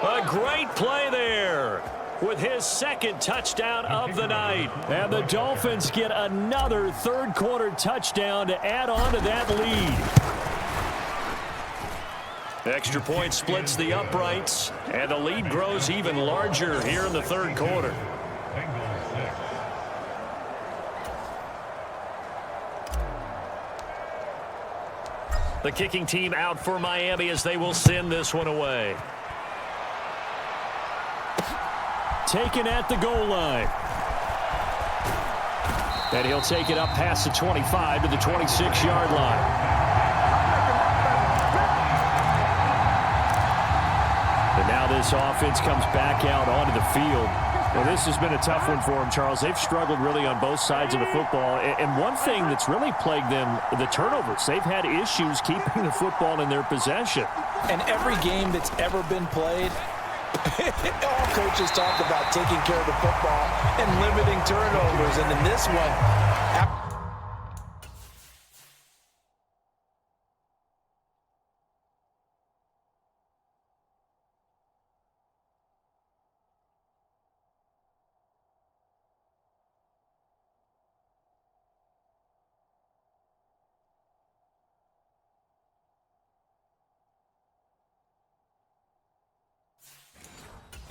A great play there with his 2nd touchdown of the night. And the Dolphins get another third quarter touchdown to add on to that lead. Extra point splits the uprights, and the lead grows even larger here in the third quarter. The kicking team out for Miami as they will send this one away. Taken at the goal line. And he'll take it up past the 25 to the 26-yard line. And now this offense comes back out onto the field. Well, this has been a tough one for them, Charles. They've struggled really on both sides of the football. And one thing that's really plagued them, the turnovers. They've had issues keeping the football in their possession. And every game that's ever been played, all coaches talk about taking care of the football and limiting turnovers. And in this one,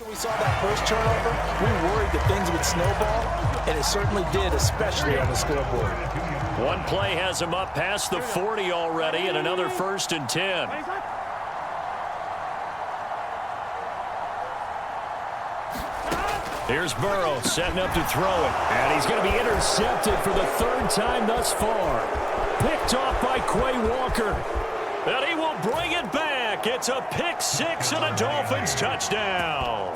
we saw that first turnover, we worried that things would snowball, and it certainly did, especially on the scoreboard. One play has him up past the 40 already, and another 1st and 10. Here's Burrow setting up to throw it, and he's going to be intercepted for the 3rd time thus far. Picked off by Quay Walker, and he will bring it back. It's a pick 6 and a Dolphins touchdown.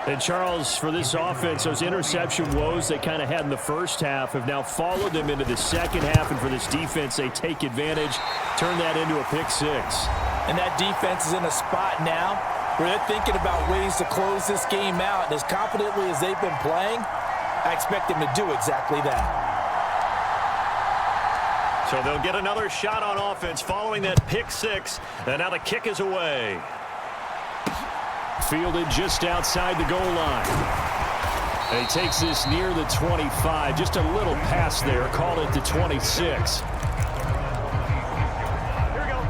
And Charles, for this offense, those interception woes they kind of had in the first half have now followed them into the second half, and for this defense, they take advantage, turn that into a pick 6. And that defense is in a spot now where they're thinking about ways to close this game out. And as confidently as they've been playing, I expect them to do exactly that. So they'll get another shot on offense following that pick 6, and now the kick is away. Fielded just outside the goal line. And he takes this near the 25, just a little pass there, call it the 26.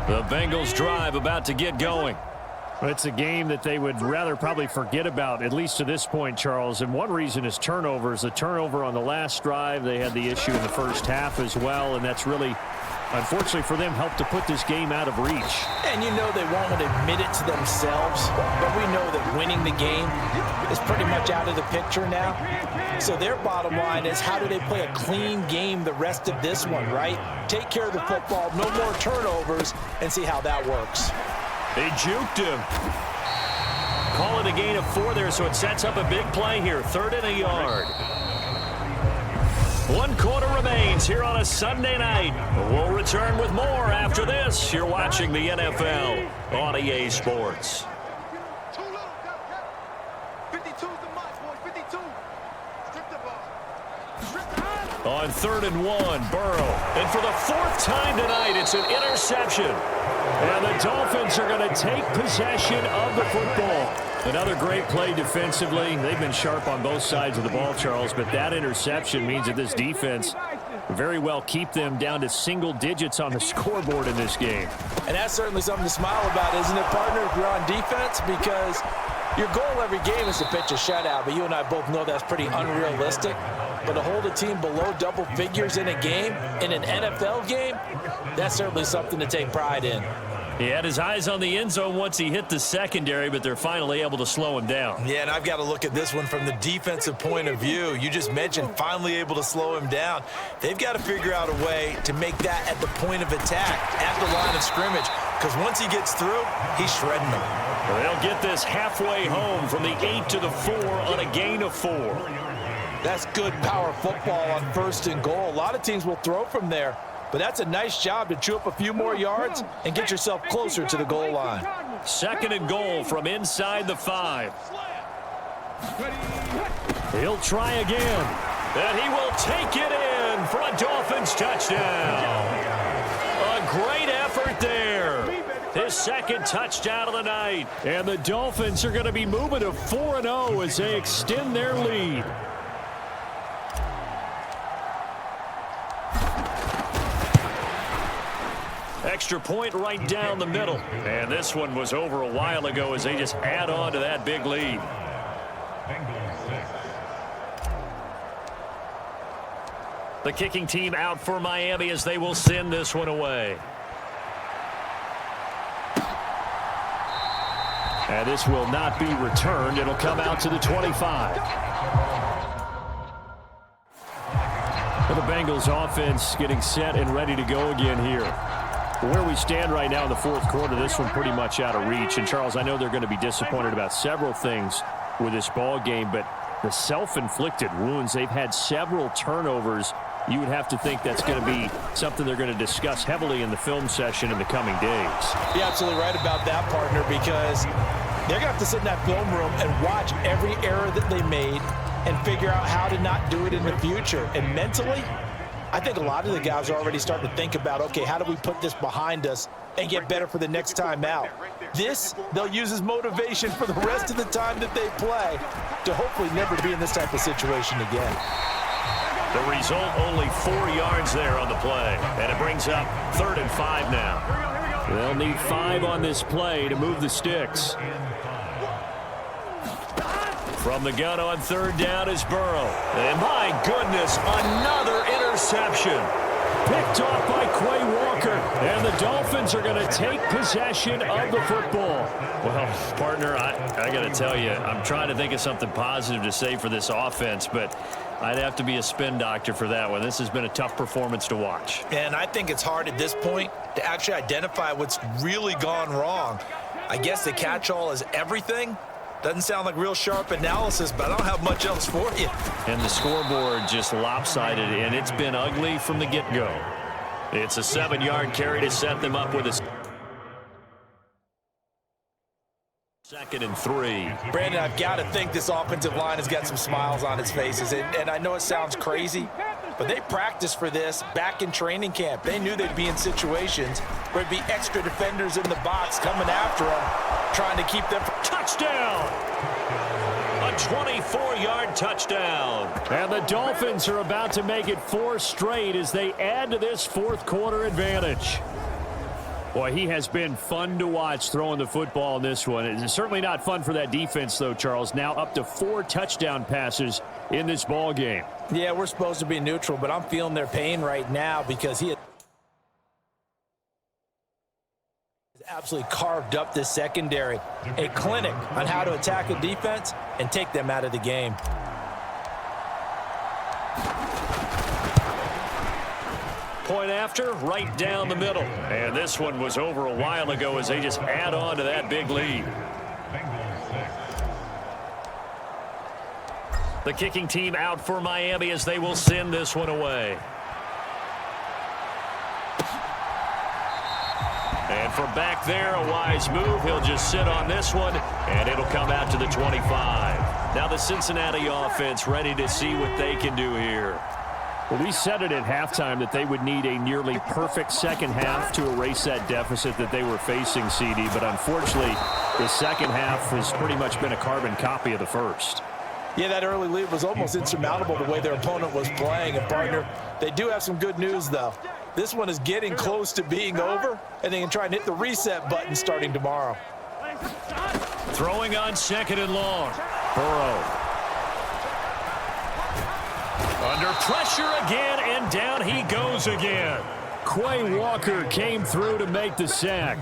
The Bengals drive about to get going. It's a game that they would rather probably forget about, at least to this point, Charles. And one reason is turnovers. The turnover on the last drive, they had the issue in the first half as well, and that's really, unfortunately for them, helped to put this game out of reach. And you know they won't admit it to themselves, but we know that winning the game is pretty much out of the picture now. So their bottom line is, how do they play a clean game the rest of this one, right? Take care of the football, no more turnovers, and see how that works. They juked him. Call it a gain of 4 there, so it sets up a big play here. 3rd and a yard. 1 quarter remains here on a Sunday night. We'll return with more after this. You're watching the NFL on EA Sports. 52's the mark, boys. 52. Strip the ball. On 3rd and 1, Burrow. And for the 4th time tonight, it's an interception. And the Dolphins are going to take possession of the football. Another great play defensively. They've been sharp on both sides of the ball, Charles, but that interception means that this defense very well keep them down to single digits on the scoreboard in this game. And that's certainly something to smile about, isn't it, partner, if you're on defense? Because your goal every game is to pitch a shutout, but you and I both know that's pretty unrealistic. But to hold a team below double figures in a game, in an NFL game, that's certainly something to take pride in. He had his eyes on the end zone once he hit the secondary, but they're finally able to slow him down. Yeah, and I've got to look at this one from the defensive point of view. You just mentioned finally able to slow him down. They've got to figure out a way to make that at the point of attack, at the line of scrimmage, because once he gets through, he's shredding them. They'll get this halfway home from the 8 to the 4 on a gain of 4. That's good power football on 1st and goal. A lot of teams will throw from there, but that's a nice job to chew up a few more yards and get yourself closer to the goal line. 2nd and goal from inside the 5. He'll try again, and he will take it in for a Dolphins touchdown. A great effort there. His 2nd touchdown of the night. And the Dolphins are going to be moving to 4-0 as they extend their lead. Extra point right down the middle. And this one was over a while ago as they just add on to that big lead. The kicking team out for Miami as they will send this one away. And this will not be returned. It'll come out to the 25. Well, the Bengals offense getting set and ready to go again here. Where we stand right now in the 4th quarter, this one pretty much out of reach. And, Charles, I know they're going to be disappointed about several things with this ball game, but the self-inflicted wounds, they've had several turnovers. You would have to think that's going to be something they're going to discuss heavily in the film session in the coming days. You're absolutely right about that, partner, because they're going to have to sit in that film room and watch every error that they made and figure out how to not do it in the future. And mentally, I think a lot of the guys are already starting to think about, okay, how do we put this behind us and get better for the next time out? This, they'll use as motivation for the rest of the time that they play to hopefully never be in this type of situation again. The result, only 4 yards there on the play, and it brings up 3rd and 5 now. They'll need 5 on this play to move the sticks. From the gun on 3rd down is Burrow. And my goodness, another interception. Picked off by Quay Walker. And the Dolphins are going to take possession of the football. Well, partner, I got to tell you, I'm trying to think of something positive to say for this offense, but I'd have to be a spin doctor for that one. This has been a tough performance to watch. And I think it's hard at this point to actually identify what's really gone wrong. I guess the catch-all is everything. Doesn't sound like real sharp analysis, but I don't have much else for you. And the scoreboard just lopsided, and it's been ugly from the get-go. It's a 7-yard carry to set them up with a 2nd and 3. Brandon, I've got to think this offensive line has got some smiles on its faces. And I know it sounds crazy, but they practiced for this back in training camp. They knew they'd be in situations where there'd be extra defenders in the box coming after them, trying to keep them from touchdown! A 24-yard touchdown. And the Dolphins are about to make it 4 straight as they add to this 4th quarter advantage. Boy, he has been fun to watch throwing the football in this one. It's certainly not fun for that defense, though, Charles. Now up to 4 touchdown passes in this ball game. Yeah, we're supposed to be neutral, but I'm feeling their pain right now because he has absolutely carved up this secondary. A clinic on how to attack a defense and take them out of the game. Point after, right down the middle. And this one was over a while ago as they just add on to that big lead. The kicking team out for Miami as they will send this one away. And from back there, a wise move. He'll just sit on this one, and it'll come out to the 25. Now the Cincinnati offense ready to see what they can do here. Well, we said it at halftime that they would need a nearly perfect second half to erase that deficit that they were facing, CD. But unfortunately, the second half has pretty much been a carbon copy of the first. Yeah, that early lead was almost insurmountable the way their opponent was playing. And, partner, they do have some good news, though. This one is getting close to being over, and they can try and hit the reset button starting tomorrow. Throwing on 2nd and long. Burrow. Under pressure again, and down he goes again. Quay Walker came through to make the sack.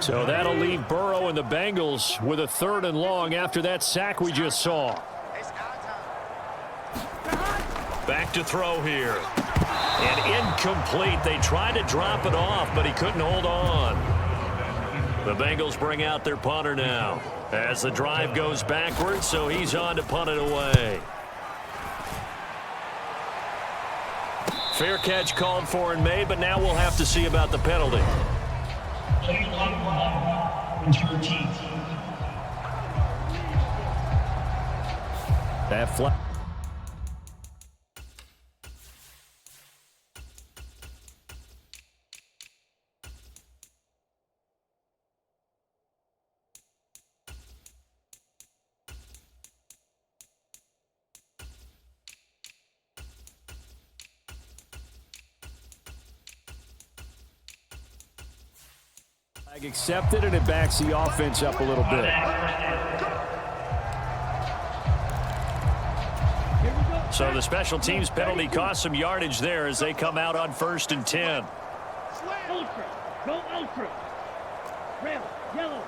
So that'll leave Burrow and the Bengals with a 3rd and long after that sack we just saw. Back to throw here. And incomplete. They tried to drop it off, but he couldn't hold on. The Bengals bring out their punter now as the drive goes backwards, so he's on to punt it away. Fair catch called for and made, but now we'll have to see about the penalty. That flag. Accepted, and it backs the offense up a little bit. So the special teams penalty cost some yardage there as they come out on 1st and 10. Ultra. Go ultra. Red, yellow.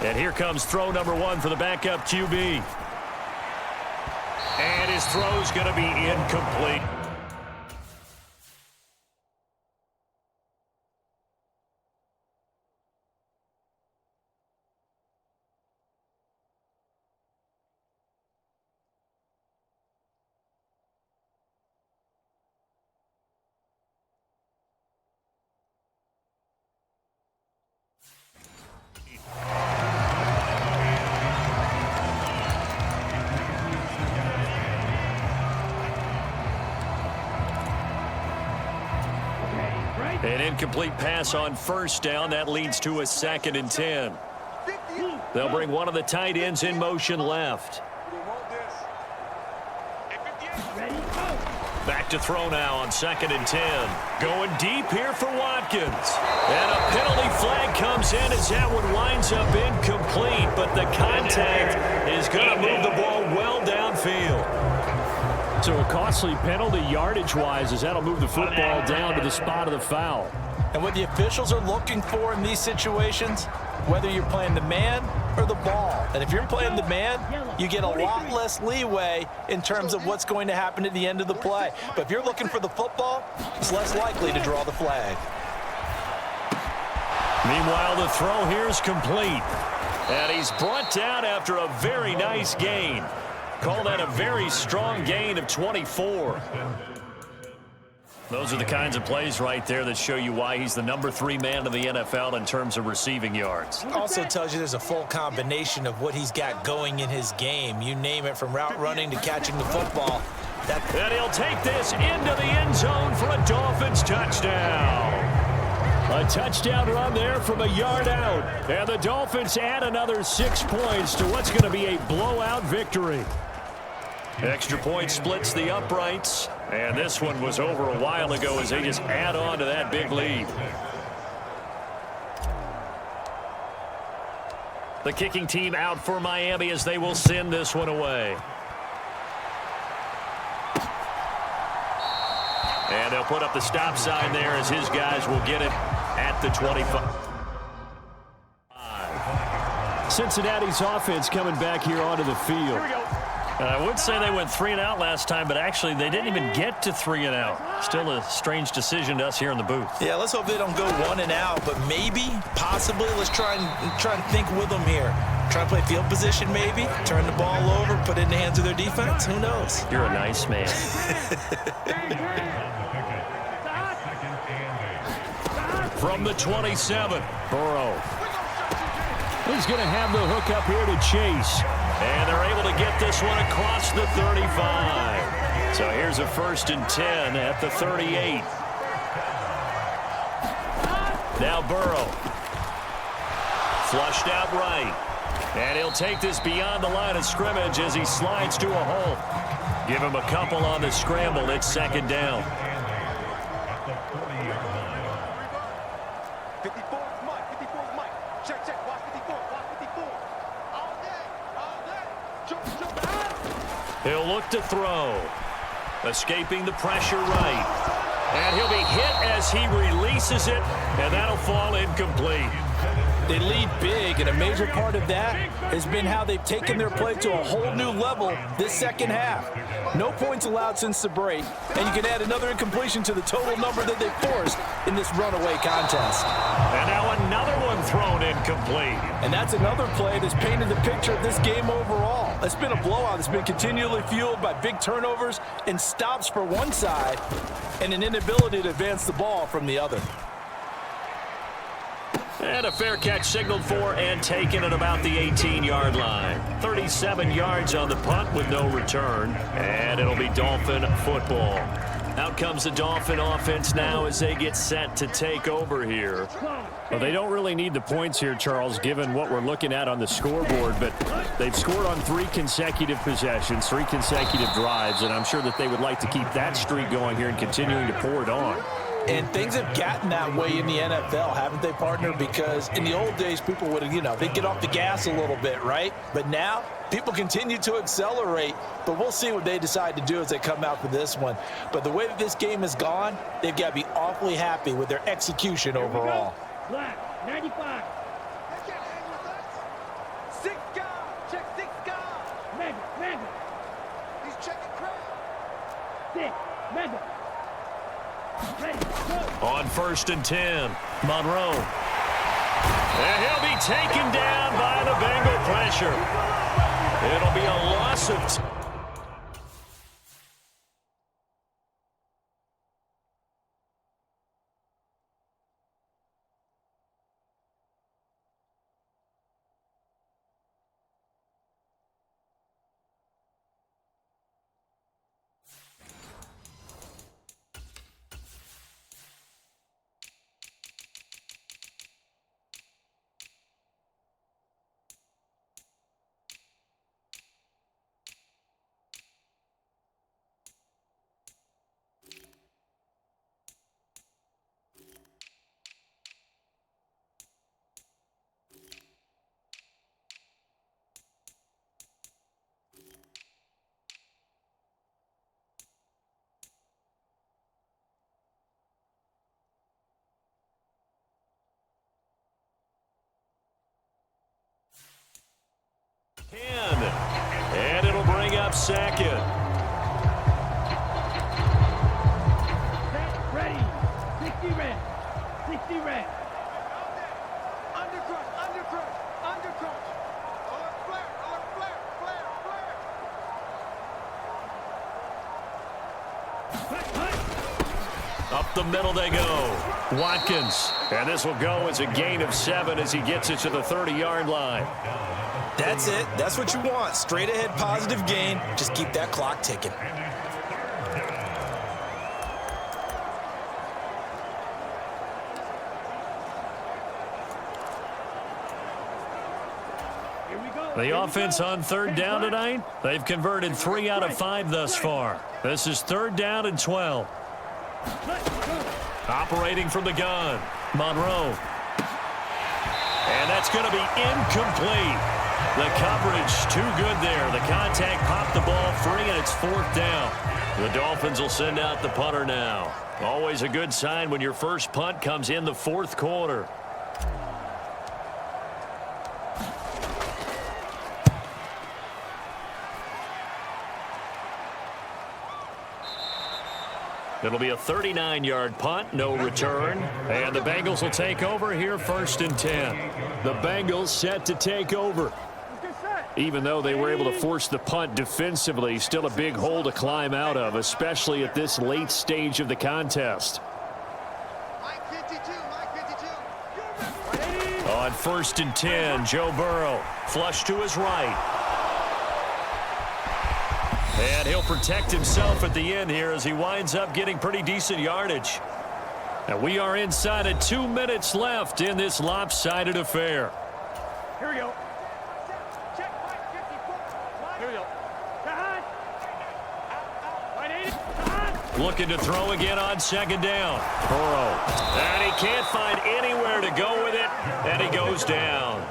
And here comes throw number 1 for the backup QB. And his throw's going to be incomplete. An incomplete pass on first down. That leads to a 2nd and 10. They'll bring one of the tight ends in motion left. Back to throw now on 2nd and 10. Going deep here for Watkins. And a penalty flag comes in as that one winds up incomplete. But the contact is going to move the ball well downfield. So a costly penalty yardage-wise as that'll move the football down to the spot of the foul. And what the officials are looking for in these situations, whether you're playing the man or the ball. And if you're playing the man, you get a lot less leeway in terms of what's going to happen at the end of the play. But if you're looking for the football, it's less likely to draw the flag. Meanwhile, the throw here is complete. And he's brought down after a very nice gain. Call that a very strong gain of 24. Those are the kinds of plays right there that show you why he's the number 3 man in the NFL in terms of receiving yards. Also tells you there's a full combination of what he's got going in his game. You name it, from route running to catching the football. And he'll take this into the end zone for a Dolphins touchdown. A touchdown run there from a yard out. And the Dolphins add another 6 points to what's going to be a blowout victory. Extra point splits the uprights. And this one was over a while ago as they just add on to that big lead. The kicking team out for Miami as they will send this one away. And they'll put up the stop sign there as his guys will get it at the 25. Cincinnati's offense coming back here onto the field. Here we go. I would say they went 3 and out last time, but actually they didn't even get to 3 and out. Still a strange decision to us here in the booth. Yeah, let's hope they don't go 1 and out, but maybe, possibly, let's try and think with them here. Try and play field position maybe, turn the ball over, put it in the hands of their defense. Who knows? You're a nice man. From the 27, Burrow. He's going to have the hook up here to Chase. And they're able to get this one across the 35. So here's a 1st and 10 at the 38. Now Burrow. Flushed out right. And he'll take this beyond the line of scrimmage as he slides to a hole. Give him a couple on the scramble. It's 2nd down. 54 is Mike. 54 is Mike. Check, check. Watch 54. Watch 54. All day. All day. He'll look to throw. Escaping the pressure right. And he'll be hit as he releases it, and that'll fall incomplete. They lead big, and a major part of that has been how they've taken their play to a whole new level this second half. No points allowed since the break, and you can add another incompletion to the total number that they forced in this runaway contest. And now another one thrown incomplete. And that's another play that's painted the picture of this game overall. It's been a blowout that's been continually fueled by big turnovers and stops for one side and an inability to advance the ball from the other. And a fair catch signaled for and taken at about the 18-yard line. 37 yards on the punt with no return. And it'll be Dolphin football. Out comes the Dolphin offense now as they get set to take over here. Well, they don't really need the points here, Charles, given what we're looking at on the scoreboard. But they've scored on 3 consecutive possessions, 3 consecutive drives. And I'm sure that they would like to keep that streak going here and continuing to pour it on. And things have gotten that way in the NFL, haven't they, partner? Because in the old days, people would, they'd get off the gas a little bit, right? But now, people continue to accelerate. But we'll see what they decide to do as they come out for this one. But the way that this game has gone, they've got to be awfully happy with their execution overall. Black, 95. They can't hang with us. 6 guys. Check 6 guys. Mega. He's checking crowd. 6. Mega. Ready, go. On 1st and 10, Monroe. And he'll be taken down by the Bengal pressure. It'll be a loss of help sack it. Set, ready. 60 red. 60 red. Undercrush, undercrush, undercrush. Alert flare, flare, flare. Up the middle they go. Watkins. And this will go as a gain of 7 as he gets it to the 30-yard line. That's it. That's what you want. Straight ahead positive gain. Just keep that clock ticking. Here we go. The offense on third down tonight, they've converted 3 out of 5 thus far. This is 3rd down and 12. Operating from the gun, Monroe. And that's going to be incomplete. The coverage too good there. The contact popped the ball free, and it's 4th down. The Dolphins will send out the punter now. Always a good sign when your first punt comes in the 4th quarter. It'll be a 39-yard punt, no return. And the Bengals will take over here 1st and 10. The Bengals set to take over. Even though they were able to force the punt defensively, still a big hole to climb out of, especially at this late stage of the contest. Mike 52, Mike 52. On 1st and 10, Joe Burrow, flush to his right. And he'll protect himself at the end here as he winds up getting pretty decent yardage. And we are inside of 2 minutes left in this lopsided affair. Here we go. Check Mike 54. Here we go. Right 80. Looking to throw again on 2nd down. Burrow. And he can't find anywhere to go with it. And he goes down.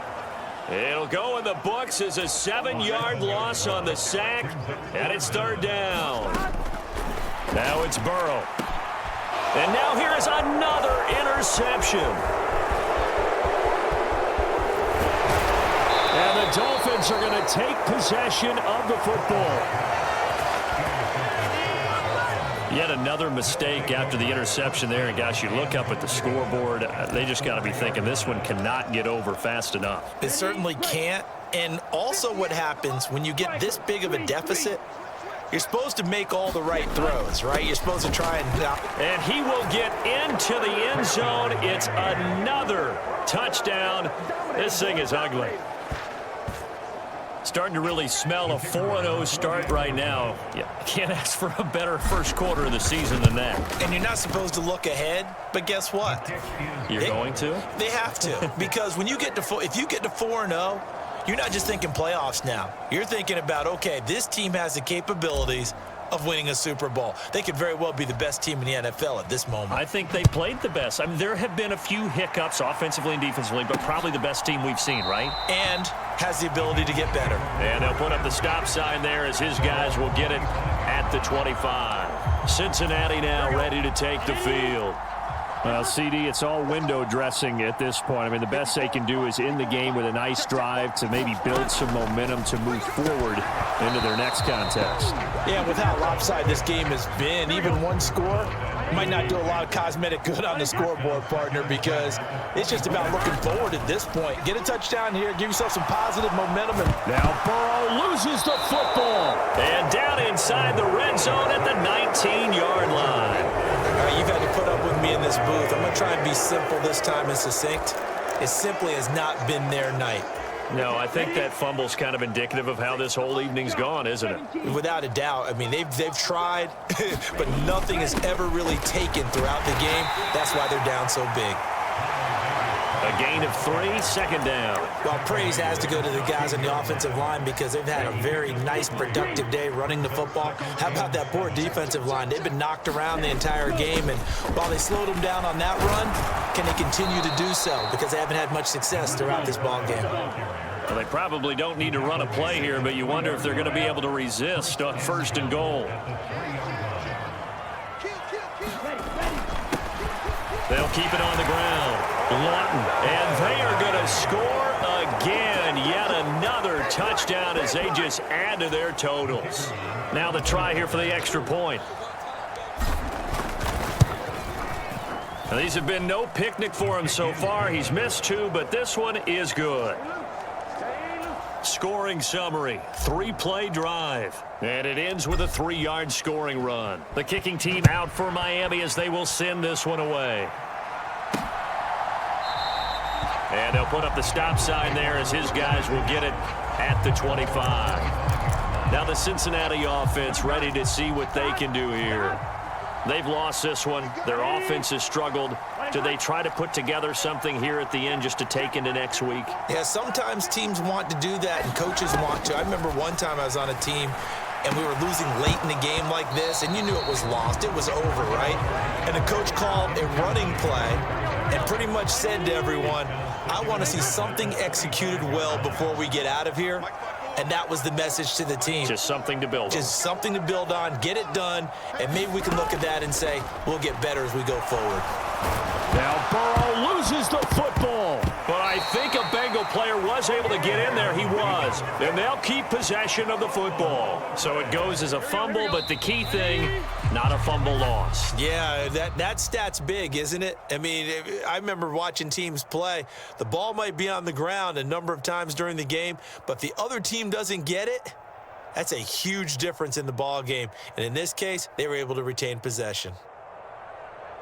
It'll go in the books as a 7-yard loss on the sack. And it's 3rd down. Now it's Burrow. And now here is another interception. And the Dolphins are going to take possession of the football. Yet another mistake after the interception there. And, gosh, you look up at the scoreboard. They just got to be thinking this one cannot get over fast enough. It certainly can't. And also what happens when you get this big of a deficit, you're supposed to make all the right throws, right? You're supposed to try and... And he will get into the end zone. It's another touchdown. This thing is ugly. Starting to really smell a 4-0 start right now. You can't ask for a better first quarter of the season than that. And you're not supposed to look ahead, but guess what? You're going to? They have to, because when you get to if you get to 4-0, you're not just thinking playoffs now. You're thinking about, okay, this team has the capabilities of winning a Super Bowl. They could very well be the best team in the NFL at this moment. I think they played the best. I mean, there have been a few hiccups offensively and defensively, but probably the best team we've seen, right? And has the ability to get better. And they'll put up the stop sign there as his guys will get it at the 25. Cincinnati now ready to take the field. Well, CD, it's all window dressing at this point. I mean, the best they can do is end the game with a nice drive to maybe build some momentum to move forward into their next contest. Yeah, with how lopsided this game has been, even one score might not do a lot of cosmetic good on the scoreboard, partner, because it's just about looking forward at this point. Get a touchdown here, give yourself some positive momentum. And now Burrow loses the football. And down inside the red zone at the 19-yard line. All right, you've had to put up with me in this booth. I'm going to try and be simple this time and succinct. It simply has not been their night. No, I think that fumble's kind of indicative of how this whole evening's gone, isn't it? Without a doubt. I mean, they've tried, but nothing has ever really taken throughout the game. That's why they're down so big. A gain of 3, 2nd down. Well, praise has to go to the guys on the offensive line because they've had a very nice, productive day running the football. How about that poor defensive line? They've been knocked around the entire game, and while they slowed them down on that run, can they continue to do so? Because they haven't had much success throughout this ball game. Well, they probably don't need to run a play here, but you wonder if they're going to be able to resist on 1st and goal. They'll keep it on the ground. Lawton, and they are going to score again. Yet another touchdown as they just add to their totals. Now the try here for the extra point. Now, these have been no picnic for him so far. He's missed 2, but this one is good. Scoring summary, 3-play drive. And it ends with a 3-yard scoring run. The kicking team out for Miami as they will send this one away. And they'll put up the stop sign there as his guys will get it at the 25. Now the Cincinnati offense ready to see what they can do here. They've lost this one. Their offense has struggled. Do they try to put together something here at the end just to take into next week? Yeah, sometimes teams want to do that and coaches want to. I remember one time I was on a team and we were losing late in the game like this, and you knew it was lost. It was over, right? And the coach called a running play and pretty much said to everyone, I want to see something executed well before we get out of here. And that was the message to the team. Just something to build on. Just something to build on, get it done, and maybe we can look at that and say, we'll get better as we go forward. Now Burrow loses the football. But I think a Bengal player was able to get in there. He was. And they'll keep possession of the football. So it goes as a fumble, but the key thing, not a fumble loss. Yeah, that stat's big, isn't it? I mean, I remember watching teams play. The ball might be on the ground a number of times during the game, but if the other team doesn't get it, that's a huge difference in the ball game. And in this case, they were able to retain possession.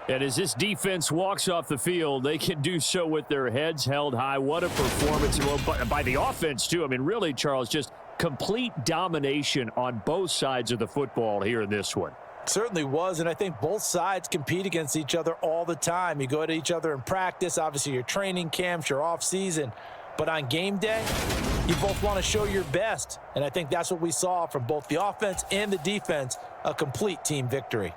And as this defense walks off the field, they can do so with their heads held high. What a performance by the offense, too. I mean, really, Charles, just complete domination on both sides of the football here in this one. Certainly was, and I think both sides compete against each other all the time. You go at each other in practice, obviously your training camps, your off-season. But on game day, you both want to show your best. And I think that's what we saw from both the offense and the defense, a complete team victory.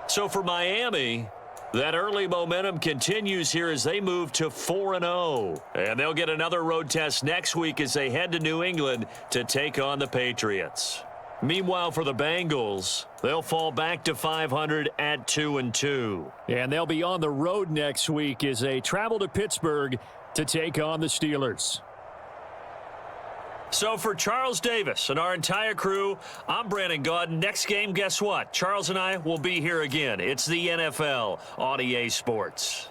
So for Miami, that early momentum continues here as they move to 4-0. And they'll get another road test next week as they head to New England to take on the Patriots. Meanwhile, for the Bengals, they'll fall back to 500 at 2-2. And they'll be on the road next week as they travel to Pittsburgh to take on the Steelers. So for Charles Davis and our entire crew, I'm Brandon Gaudin. Next game, guess what? Charles and I will be here again. It's the NFL on EA Sports.